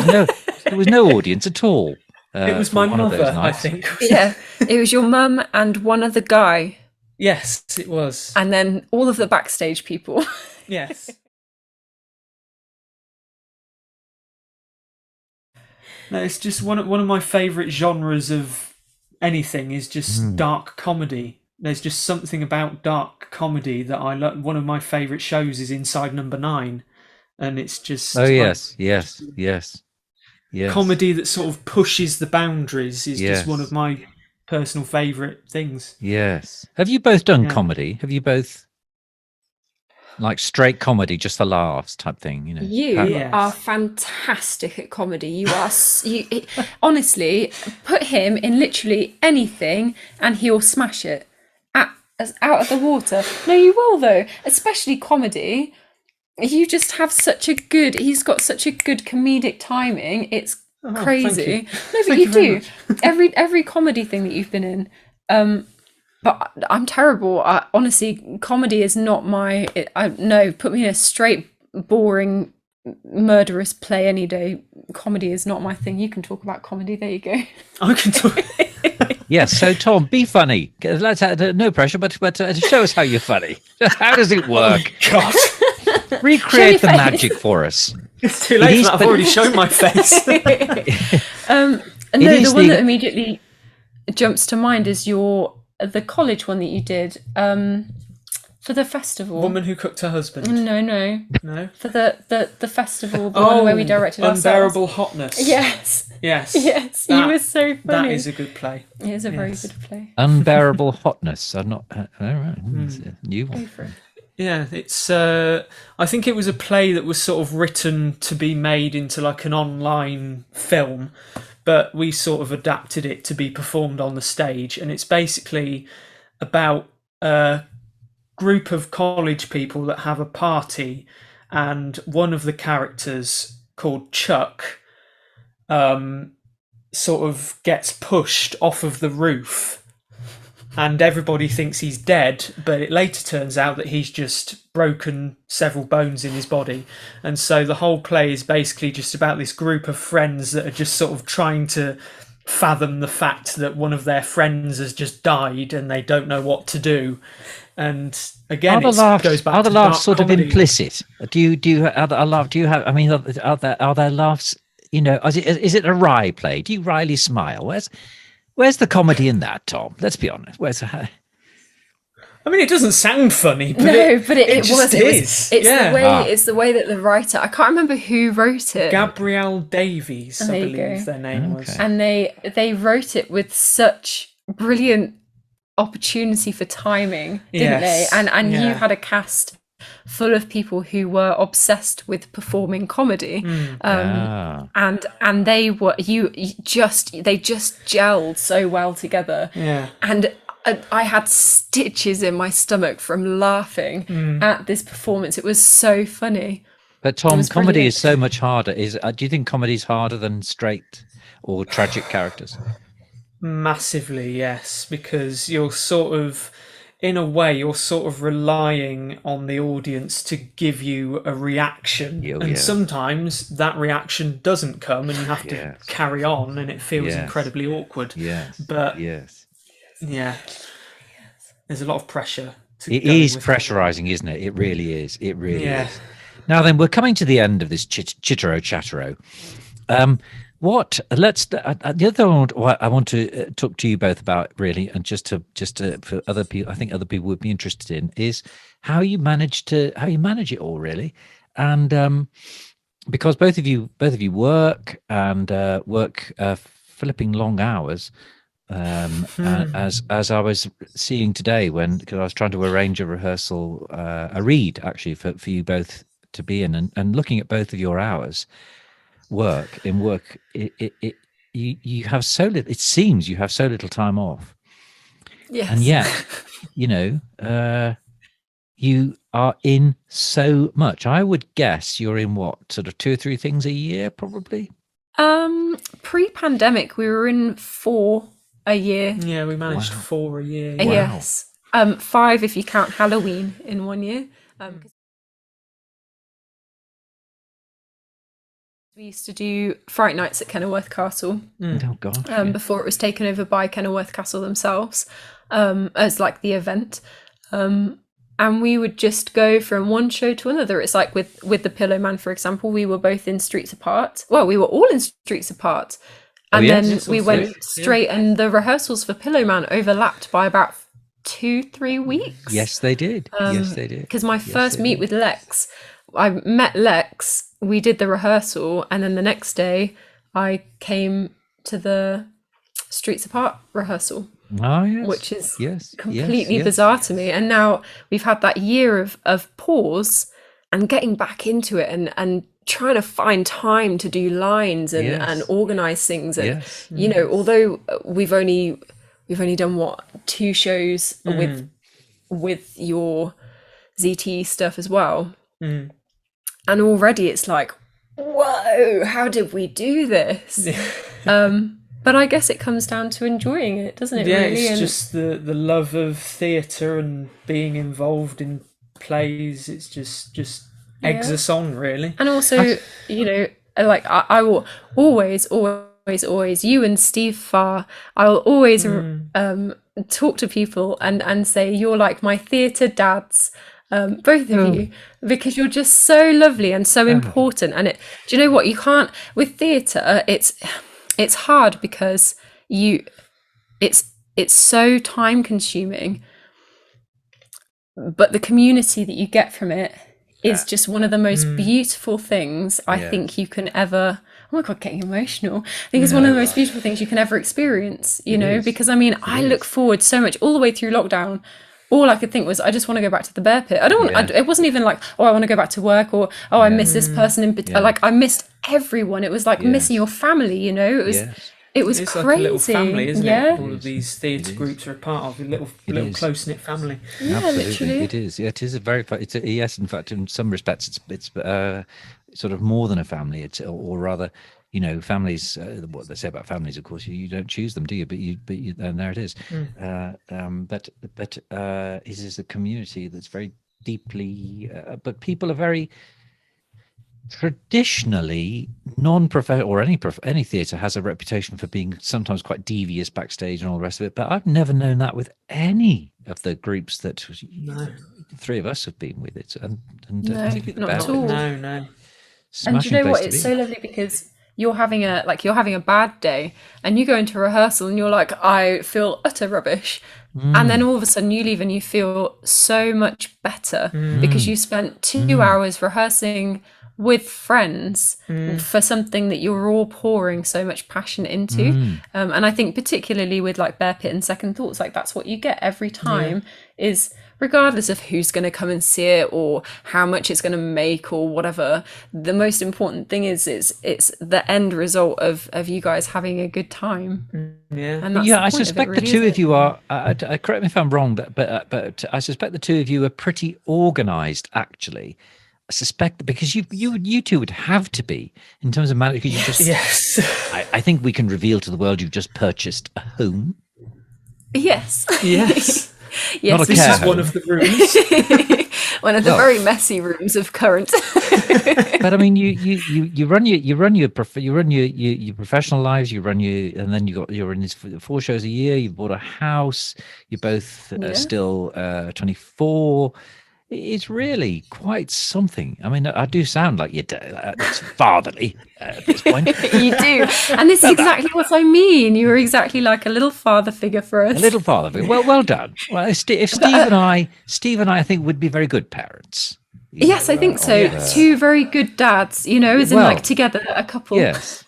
No, there was no audience at all.
It was my mother, I think.
Yeah, it was your mum and one other guy.
Yes, it was.
And then all of the backstage people.
Yes. No, it's just one of my favourite genres of anything is just dark comedy. There's just something about dark comedy that I love. One of my favourite shows is Inside Number 9. And it's just...
Oh, yes.
Comedy that sort of pushes the boundaries is just one of my personal favourite things.
Yes. Have you both done comedy? Have you both, like, straight comedy, just for laughs type thing?
You are fantastic at comedy. You are. Honestly, put him in literally anything, and he'll smash it out of the water. No, you will though, especially comedy. You just have he's got such a good comedic timing. It's crazy. No, but you do. Every comedy thing that you've been in. But I'm terrible. Honestly, comedy is not my... No, put me in a straight, boring, murderous play any day. Comedy is not my thing. You can talk about comedy. There you go.
I can talk...
Yes, so Tom, be funny. Let's no pressure, but show us how you're funny. How does it work?
Oh, God.
Recreate the magic for us.
It's too late. I've already shown my face.
The one that immediately jumps to mind is the college one that you did. For the festival.
Woman Who Cooked Her Husband.
No.
No.
For the festival, the one where we directed
Unbearable
ourselves.
Hotness.
Yes.
Yes.
Yes. He was so funny.
That is a good play.
It is a very good play.
Unbearable Hotness. I'm not. All right. It's a new one.
Go for it.
Yeah, it's. I think it was a play that was sort of written to be made into like an online film, but we sort of adapted it to be performed on the stage, and it's basically about a group of college people that have a party, and one of the characters called Chuck, sort of gets pushed off of the roof. And everybody thinks he's dead, but it later turns out that he's just broken several bones in his body. And so the whole play is basically just about this group of friends that are just sort of trying to fathom the fact that one of their friends has just died and they don't know what to do. And again, it goes back to
are the laughs
dark
sort
comedy.
of implicit? Do you have? I mean, are there laughs? You know, is it a wry play? Do you wryly smile? Where's the comedy in that, Tom? Let's be honest.
I mean, it doesn't sound funny, but it just is.
It's the way that the writer, I can't remember who wrote it.
Gabrielle Davies, I believe their name was.
And they wrote it with such brilliant opportunity for timing, didn't they? And you had a cast full of people who were obsessed with performing comedy, and they just gelled so well together. And I had stitches in my stomach from laughing at this performance. It was so funny.
But Tom, comedy is so much harder. Do you think comedy is harder than straight or tragic characters?
Massively, yes, because you're sort of, in a way, you're sort of relying on the audience to give you a reaction. And sometimes that reaction doesn't come and you have to carry on and it feels incredibly awkward. But there's a lot of pressure.
It is pressurizing, isn't it? It really is. It really is. Now then, we're coming to the end of this chittero-chattero. The other one I want to talk to you both about, really, and just to for other people, I think other people would be interested in, is how you manage it all, really, and because both of you work and work flipping long hours. As I was seeing today, because I was trying to arrange a rehearsal, a read actually for you both to be in, and looking at both of your hours. You have so little. It seems you have so little time off.
Yes.
And yet, you are in so much. I would guess you're in what, sort of 2 or 3 things a year, probably.
Pre-pandemic, we were in 4 a year.
Yeah, we managed 4 a year.
Wow. Yes. 5 if you count Halloween in 1 year. We used to do Fright Nights at Kenilworth Castle.
Oh God!
Before it was taken over by Kenilworth Castle themselves, as like the event, and we would just go from one show to another. It's like with the Pillow Man, for example, we were both in Streets Apart. Well, we were all in Streets Apart, and then we went straight. And the rehearsals for Pillow Man overlapped by about 2-3 weeks.
Yes, they did. Yes, they did.
Because my first meet with Lex, I met Lex. We did the rehearsal, and then the next day I came to the Streets Apart rehearsal, which is completely bizarre to me. And now we've had that year of pause and getting back into it and trying to find time to do lines and organize things. And although we've only done 2 shows with your ZTE stuff as well. And already it's like, whoa, how did we do this? But I guess it comes down to enjoying it, doesn't it?
Yeah,
really?
It's just the love of theatre and being involved in plays. It's just eggs us on, really.
And also, like I will always, you and Steve Farr, I will always talk to people and say, you're like my theatre dads. Both of you, because you're just so lovely and so important. And do you know what, you can't with theatre, it's hard because it's so time consuming, but the community that you get from it is just one of the most beautiful things I think you can ever. Oh my God, getting emotional. I think it's one of the most beautiful things you can ever experience, you know, because I mean, I look forward so much all the way through lockdown. All I could think was, I just want to go back to the bear pit. I don't want, it wasn't even like, oh, I want to go back to work, or, oh, I miss this person in particular. Like, I missed everyone. It was like missing your family, you know, it was
It's
crazy.
like a little family, isn't
yeah.
it? All of these theatre groups are a part of a little close-knit family.
Yeah,
Absolutely,
literally.
it is. Yeah, it is a very. Yes, in fact, in some respects, it's sort of more than a family. It's, or rather, you know, families. What they say about families, of course, you don't choose them, do you? But you, and there it is. But it is a community that's very deeply. But people are very traditionally non-professional, or any theatre has a reputation for being sometimes quite devious backstage and all the rest of it, but I've never known that with any of the groups that the three of us have been with it, and
No,
particularly the
not
Bear
at
Pit.
all.
No.
And do you know
Smashing
what?
place to
It's
be.
so lovely because you're having a bad day, and you go into rehearsal and you're like, I feel utter rubbish. And then all of a sudden you leave and you feel so much better because you spent 2 hours rehearsing with friends for something that you're all pouring so much passion into. And I think particularly with like Bear Pit and Second Thoughts, like that's what you get every time, is regardless of who's going to come and see it or how much it's going to make or whatever, the most important thing is it's the end result of you guys having a good time.
Yeah.
And that's
Yeah,
the
I
point of it,
suspect the
really,
two
isn't
of you are. Correct me if I'm wrong, but I suspect the two of you are pretty organised, actually. I suspect because you two would have to be in terms of management. Because you just,
Yes.
I think we can reveal to the world you've just purchased a home.
Yes.
Yes.
Yes.
Not a
This
care
is one
home.
of the rooms.
One of the very messy rooms of current.
But I mean, you run your professional lives. And then you're in these 4 shows a year. You've bought a house. You're both still 24. It's really quite something. I mean, I do sound like it's fatherly at this point.
You do. And this is exactly what I mean. You were exactly like a little father figure for us.
A little fatherly. Well done. Well, if Steve and I think would be very good parents.
Yes, I think so. Two very good dads, you know, as in like together, a couple.
Yes.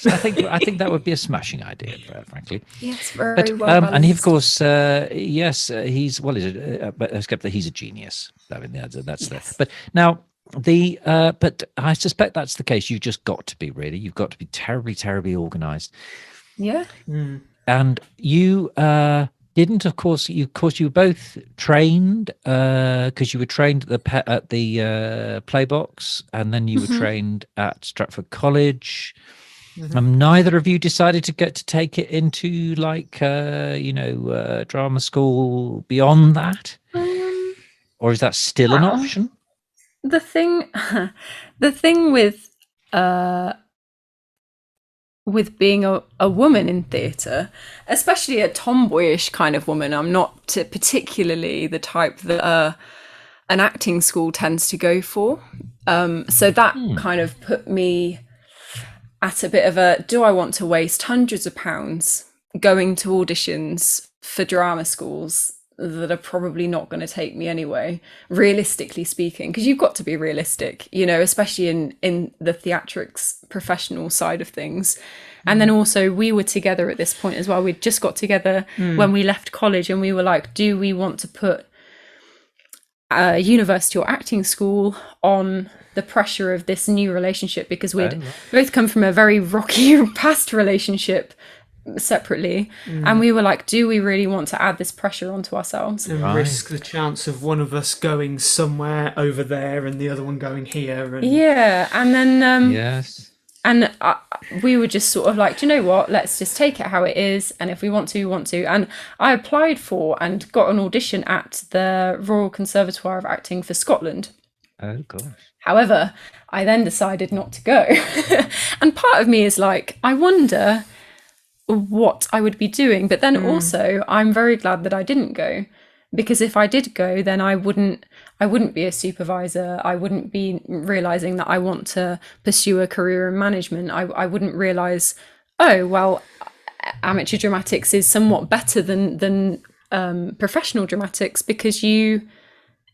I think that would be a smashing idea, frankly.
Yes, very
But
well balanced.
and he, of course, he's but except that he's a genius. I mean, that's
Yes.
But now but I suspect that's the case. You've just got to be really. You've got to be terribly, terribly organised.
Yeah.
And you didn't, of course. You were both trained because you were trained at the Playbox, and then you were trained at Stratford College. Neither of you decided to take it into like drama school beyond that, or is that still an option?
The thing with being a woman in theatre, especially a tomboyish kind of woman, I'm not particularly the type that an acting school tends to go for. So that kind of put me at a bit of a, do I want to waste hundreds of pounds going to auditions for drama schools that are probably not going to take me anyway, realistically speaking, because you've got to be realistic, you know, especially in the theatrics professional side of things. And then also we were together at this point as well. We'd just got together when we left college, and we were like, do we want to put a university or acting school on the pressure of this new relationship, because we'd both come from a very rocky past relationship separately, and we were like, do we really want to add this pressure onto ourselves
and risk the chance of one of us going somewhere over there and the other one going here? And
and then
Yes.
and we were just sort of like, do you know what, let's just take it how it is, and if we want to, we want to. And I applied for and got an audition at the Royal Conservatoire of Acting for Scotland.
Oh gosh.
However, I then decided not to go. And part of me is like, I wonder what I would be doing. But then also, I'm very glad that I didn't go, because if I did go, then I wouldn't be a supervisor. I wouldn't be realizing that I want to pursue a career in management. I wouldn't realize, oh, well, amateur dramatics is somewhat better than professional dramatics, because you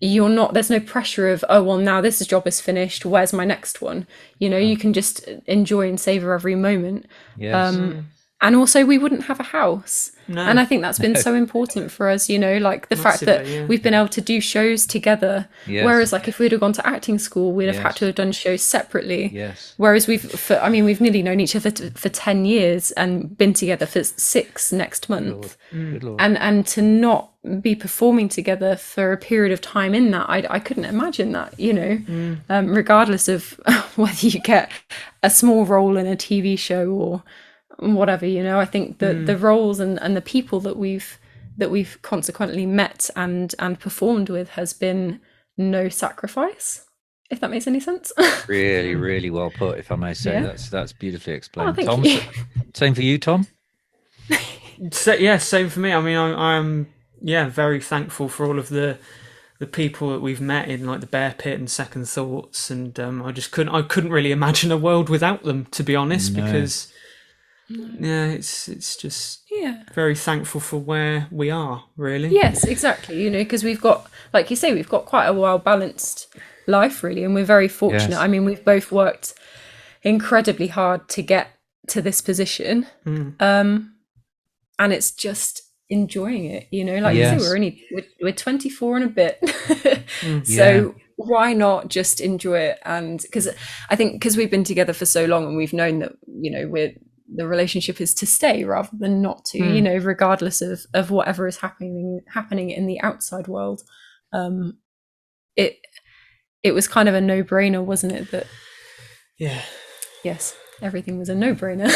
there's no pressure of, oh well, now this job is finished, where's my next one? You can just enjoy and savor every moment.
Yes.
And also, we wouldn't have a house.
No.
And I think that's been so important for us, like the fact that
Massively, yeah.
we've been able to do shows together.
Yes.
Whereas, like, if we'd have gone to acting school, we'd have had
Yes.
to have done shows separately.
Yes.
Whereas we've nearly known each other for 10 years and been together for 6 next month.
Good Lord.
And to not be performing together for a period of time in that, I couldn't imagine that, regardless of whether you get a small role in a TV show or whatever, I think that the roles and the people that we've consequently met and performed with has been no sacrifice, if that makes any sense.
Really, really well put, if I may say.
Yeah.
That's beautifully explained.
thank
Tom,
you.
same for you, Tom?
So, yeah, same for me. I mean, I'm very thankful for all of the people that we've met in like the Bear Pit and Second Thoughts, and I couldn't really imagine a world without them, to be honest,
No.
because it's just very thankful for where we are, really.
Yes, exactly. Because we've got, like you say, we've got quite a well balanced life, really, and we're very fortunate.
Yes.
I mean, we've both worked incredibly hard to get to this position, and it's just enjoying it. Like
Yes.
you say, we're 24 and a bit, so why not just enjoy it? And because I think because we've been together for so long and we've known that the relationship is to stay rather than not to, regardless of whatever is happening in the outside world. It was kind of a no-brainer, wasn't it? That yes, everything was a no-brainer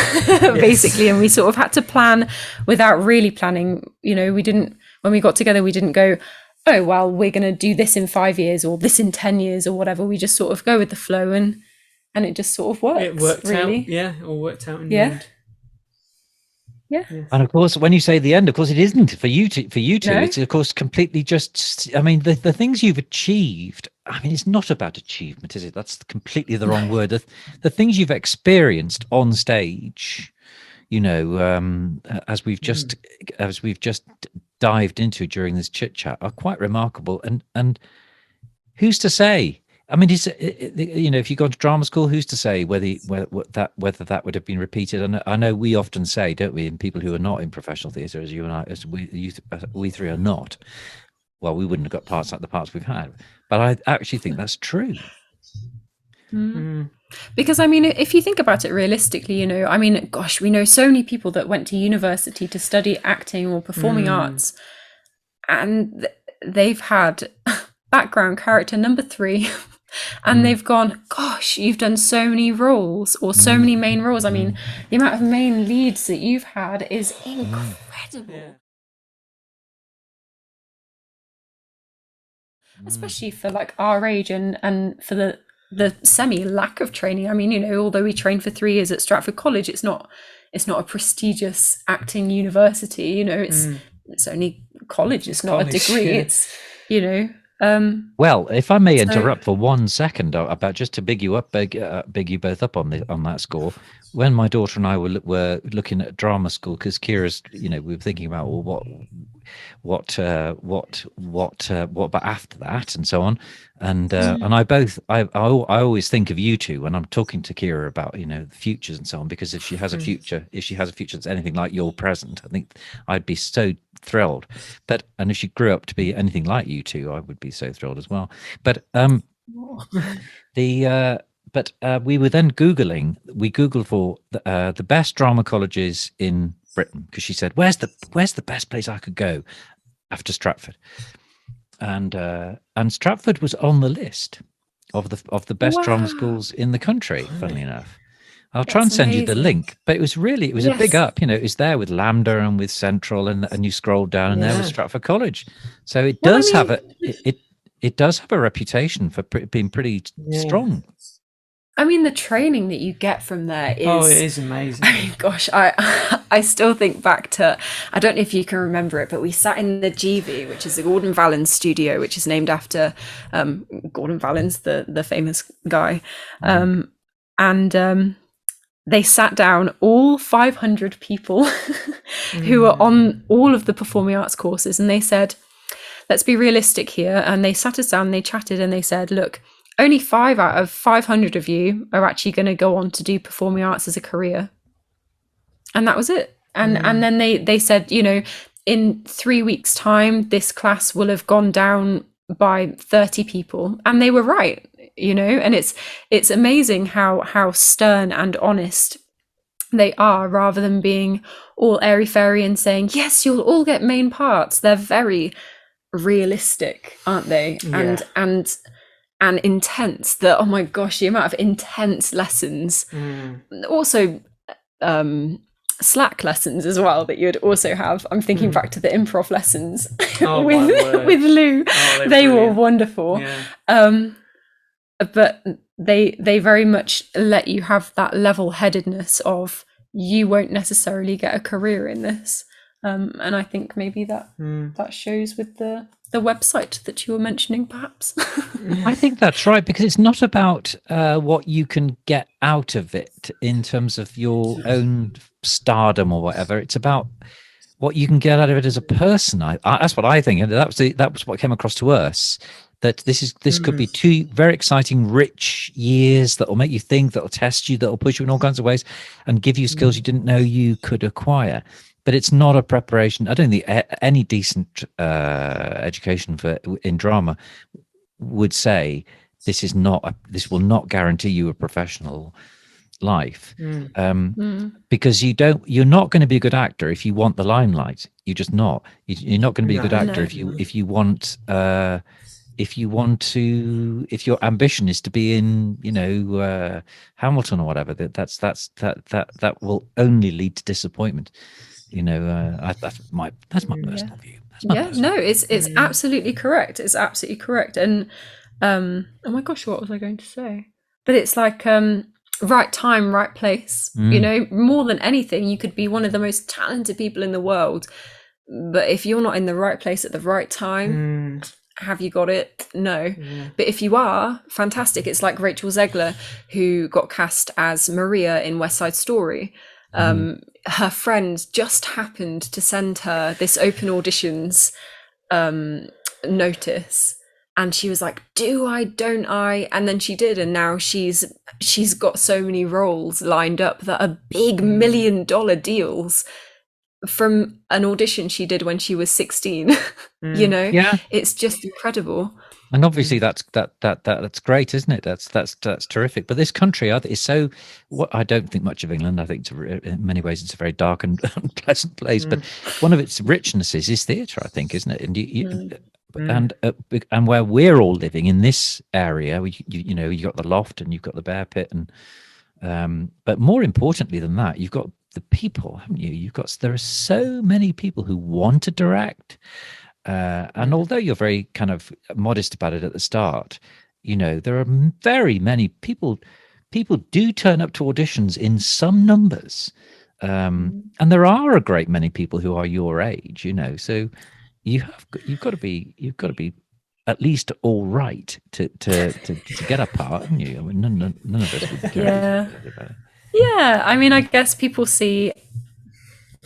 basically, and we sort of had to plan without really planning. We didn't, when we got together, we didn't go, oh well, we're going to do this in 5 years or this in 10 years or whatever. We just sort of go with the flow, and it just sort of works.
It worked
really.
out. Yeah, it all worked out in the end.
Yeah.
And of course, when you say the end, of course, it isn't for you two.
No.
It's of course completely just. I mean, the things you've achieved. I mean, it's not about achievement, is it? That's completely the wrong word. The things you've experienced on stage, as we've just dived into during this chit chat, are quite remarkable. And who's to say? I mean, if you go to drama school, who's to say whether that would have been repeated? And I know we often say, don't we, in people who are not in professional theatre, as you and I, as we three are not. Well, we wouldn't have got parts like the parts we've had, but I actually think that's true.
Because I mean, if you think about it realistically, I mean, gosh, we know so many people that went to university to study acting or performing arts, and they've had background character number 3. And they've gone, gosh, you've done so many roles or so many main roles. I mean, the amount of main leads that you've had is incredible. Especially for like our age and for the semi lack of training. I mean, although we trained for 3 years at Stratford College, it's not a prestigious acting university. It's only college. It's not a degree.
Yeah.
It's
Well, if I may interrupt for 1 second, about just to big you both up on that score. When my daughter and I were looking at drama school, because Kira's, we were thinking about what about after that and so on, and I always think of you two when I'm talking to Kira about the futures and so on, because if she has a future that's anything like your present, I think I'd be so thrilled. And if she grew up to be anything like you two, I would be so thrilled as well. But we were then we googled for the best drama colleges in Britain, because she said, where's the best place I could go after Stratford? And Stratford was on the list of the best drama schools in the country, funnily enough. I'll try and send you the link, but it was a big up. It was there with Lambda and with Central, and you scroll down, and there was Stratford College. So it does have a reputation for being pretty strong.
I mean, the training that you get from there is...
Oh, it is amazing.
I mean, gosh, I still think back to... I don't know if you can remember it, but we sat in the GV, which is the Gordon Valens studio, which is named after Gordon Valens, the famous guy. They sat down, all 500 people who were on all of the performing arts courses, and they said, let's be realistic here. And they sat us down, they chatted, and they said, look, only 5 out of 500 of you are actually going to go on to do performing arts as a career. And that was it. And then they said, you know, in 3 weeks' time, this class will have gone down by 30 people. And they were right, you know, and it's amazing how stern and honest they are, rather than being all airy-fairy and saying, yes, you'll all get main parts. They're very realistic, aren't they?
Yeah.
And intense. Oh my gosh, the amount of intense lessons. Also Slack lessons as well that you'd also have. I'm thinking back to the improv lessons with Lou. They were wonderful.
Yeah.
But they very much let you have that level-headedness of, you won't necessarily get a career in this. And I think maybe that shows with the website that you were mentioning, perhaps.
I think that's right, because it's not about what you can get out of it in terms of your own stardom or whatever. It's about what you can get out of it as a person. That's what I think, and that was what came across to us. That this could be 2 very exciting, rich years that will make you think, that will test you, that will push you in all kinds of ways, and give you skills you didn't know you could acquire. But it's not a preparation. I don't think any decent education in drama would say this will not guarantee you a professional life, because you're not going to be a good actor if you want the limelight. You're just not. You're not going to be a good actor if you want. If your ambition is to be in, you know, Hamilton or whatever, that will only lead to disappointment. You know, that's my personal view.
It's absolutely correct. It's absolutely correct. And oh my gosh, what was I going to say? But it's like right time, right place. You know, more than anything, you could be one of the most talented people in the world, but if you're not in the right place at the right time, have you got it? No. But if you are, fantastic. It's like Rachel Zegler, who got cast as Maria in West Side Story. Her friend just happened to send her this open auditions notice, and she was like, do I, don't I? And then she did, and now she's got so many roles lined up that are big $1 million deals from an audition she did when she was 16. You know, it's just incredible.
And obviously that's great, isn't it? That's terrific. But this country is so. I don't think much of England. I think in many ways it's a very dark and unpleasant place. But one of its richnesses is theatre, I think, isn't it? And where we're all living in this area, you know, you've got the Loft and you've got the Bear Pit, and but more importantly than that, you've got the people, haven't you? There are so many people who want to direct. And although you're very kind of modest about it at the start, you know, there are very many people do turn up to auditions in some numbers. And there are a great many people who are your age, you know, so you've got to be at least all right to get a part, haven't you? I mean, none of us would care.
Yeah, I mean, I guess people see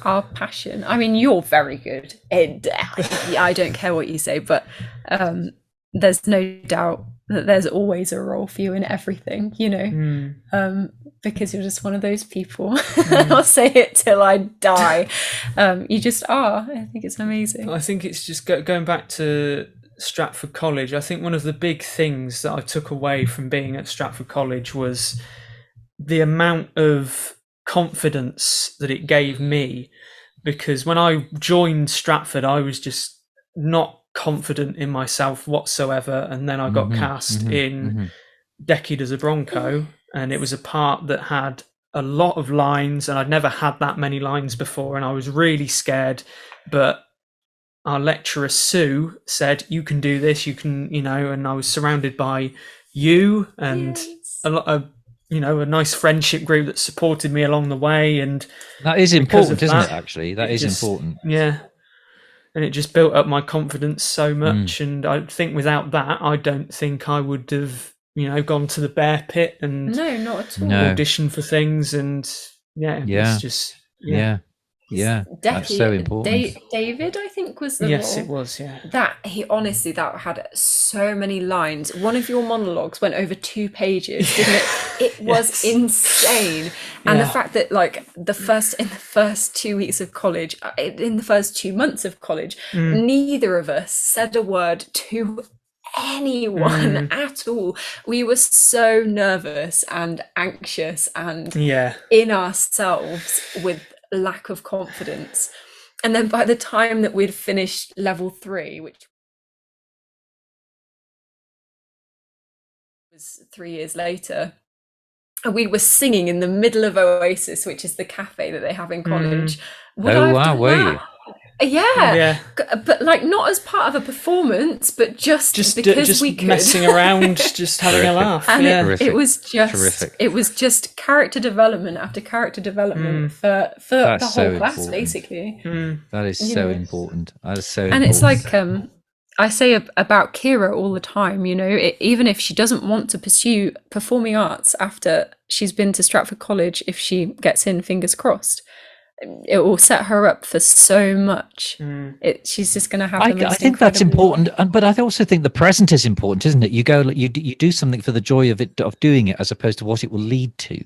our passion. I mean, you're very good, and I don't care what you say, but there's no doubt that there's always a role for you in everything, you know, because you're just one of those people. I'll say it till I die. You just are. I think it's amazing.
I think it's just going back to Stratford College. I think one of the big things that I took away from being at Stratford College was the amount of confidence that it gave me, because when I joined Stratford, I was just not confident in myself whatsoever, and then I got cast in Decade as a Bronco, and it was a part that had a lot of lines, and I'd never had that many lines before, and I was really scared. But our lecturer Sue said, you can do this, you can, you know, and I was surrounded by you and a lot of, you know, a nice friendship group that supported me along the way. And
that is important, isn't it? Actually, that is important.
Yeah. And it just built up my confidence so much. And I think without that, I don't think I would have, you know, gone to the Bear Pit and
no, not at all.
No.
auditioned for things. And it's just,
Yeah, that's so important.
David, I think, was the
Yes,
role.
it was. Yeah.
That had so many lines. One of your monologues went over 2 pages, didn't it? It was
Yes.
insane. And the
Yeah.
fact that like in the first 2 weeks of college, in the first 2 months of college, neither of us said a word to anyone at all. We were so nervous and anxious and
Yeah.
in ourselves with lack of confidence. And then by the time that we'd finished level 3, which was 3 years later, we were singing in the middle of Oasis, which is the cafe that they have in college. Would I have done
were
that?
you?
Yeah, but like not as part of a performance, but just because we could.
Messing around, just having a laugh.
And
Yeah.
it was just
Terrific.
it was just character development after character development for
That's
the whole
so
class,
important.
basically.
That is
You
so
know.
important. That is so
And
important.
it's like I say about Kira all the time, you know, even if she doesn't want to pursue performing arts after she's been to Stratford College, if she gets in, fingers crossed, it will set her up for so much. She's just going to have.
I think that's important, but I also think the present is important, isn't it? You do something for the joy of doing it, as opposed to what it will lead to.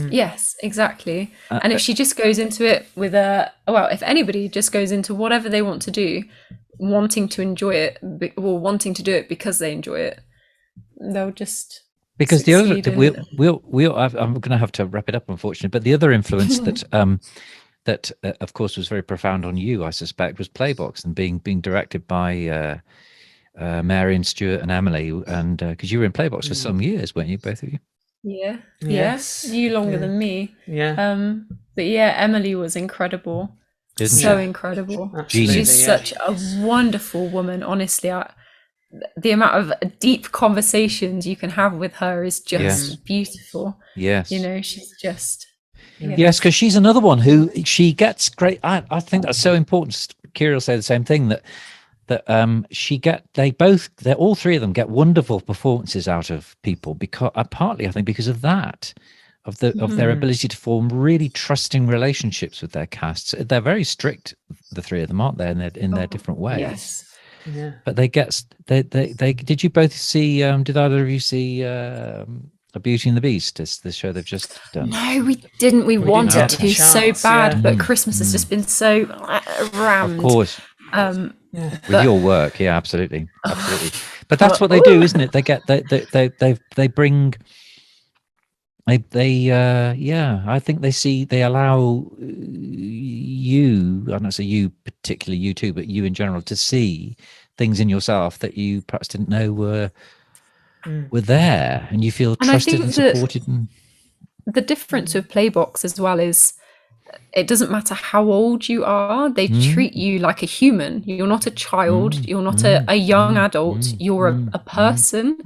Yes, exactly. And if she just goes into it with if anybody just goes into whatever they want to do, wanting to enjoy it, or wanting to do it because they enjoy it, they'll just.
Because the other, I'm going to have to wrap it up, unfortunately. But the other influence that of course was very profound on you, I suspect, was Playbox and being directed by Marion, Stewart, and Emily, and because you were in Playbox for some years, weren't you, both of you?
Yeah.
Yes.
You longer than me.
Yeah.
But yeah, Emily was incredible. Incredible.
Absolutely,
She's such a wonderful woman. Honestly, the amount of deep conversations you can have with her is just beautiful.
Yes.
You know, she's just.
Yes, because she's another one who she gets great. I think that's so important. Kira will say the same thing, that all three of them get wonderful performances out of people, because partly I think because of that, of their ability to form really trusting relationships with their casts. They're very strict, the three of them, aren't they, in their different ways?
Yes.
Yeah.
But they did you both see did either of you see A Beauty and the Beast, the show they've just done?
No, we didn't. We wanted to so bad, but
yeah.
Christmas has just been so rammed.
Of course. With your work, yeah, absolutely. But that's what they do, isn't it? They bring. I think they allow you, I don't say you particularly, you too, but you in general, to see things in yourself that you perhaps didn't know were there, and you feel trusted and supported.
The difference with Playbox as well is it doesn't matter how old you are, they treat you like a human. You're not a child, you're not a young adult, you're a person.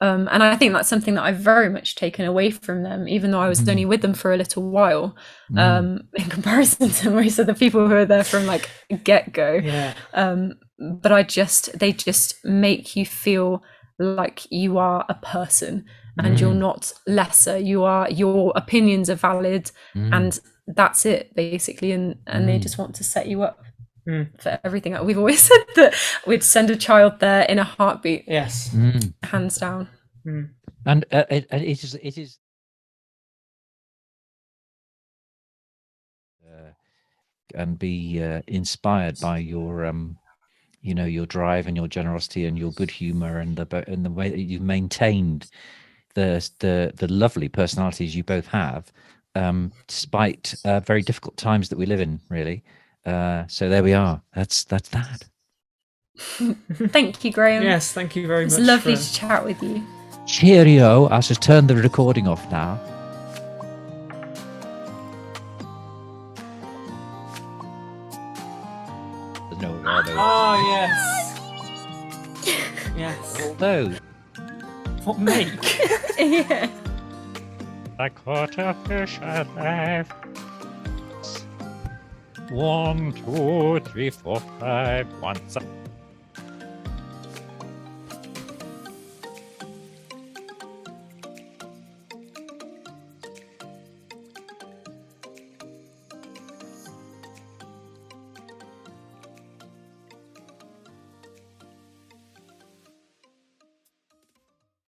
And I think that's something that I've very much taken away from them, even though I was only with them for a little while, in comparison to most of the people who are there from like get-go.
Yeah.
But they just make you feel like you are a person and you're not lesser. Your opinions are valid, and that's it, basically. And they just want to set you up for everything. We've always said that we'd send a child there in a heartbeat.
Yes.
Hands down.
And it is and be inspired by your your drive and your generosity and your good humor and the way that you've maintained the lovely personalities you both have, despite very difficult times that we live in, really. So there we are. That's that.
Thank you, Graham.
Yes, thank you very much.
It's lovely to chat with you.
Cheerio. I'll just turn the recording off now.
Oh, yes. Yes.
Although.
What make?
Yeah.
I caught a fish alive. 1, 2, 3, 4, 5. Once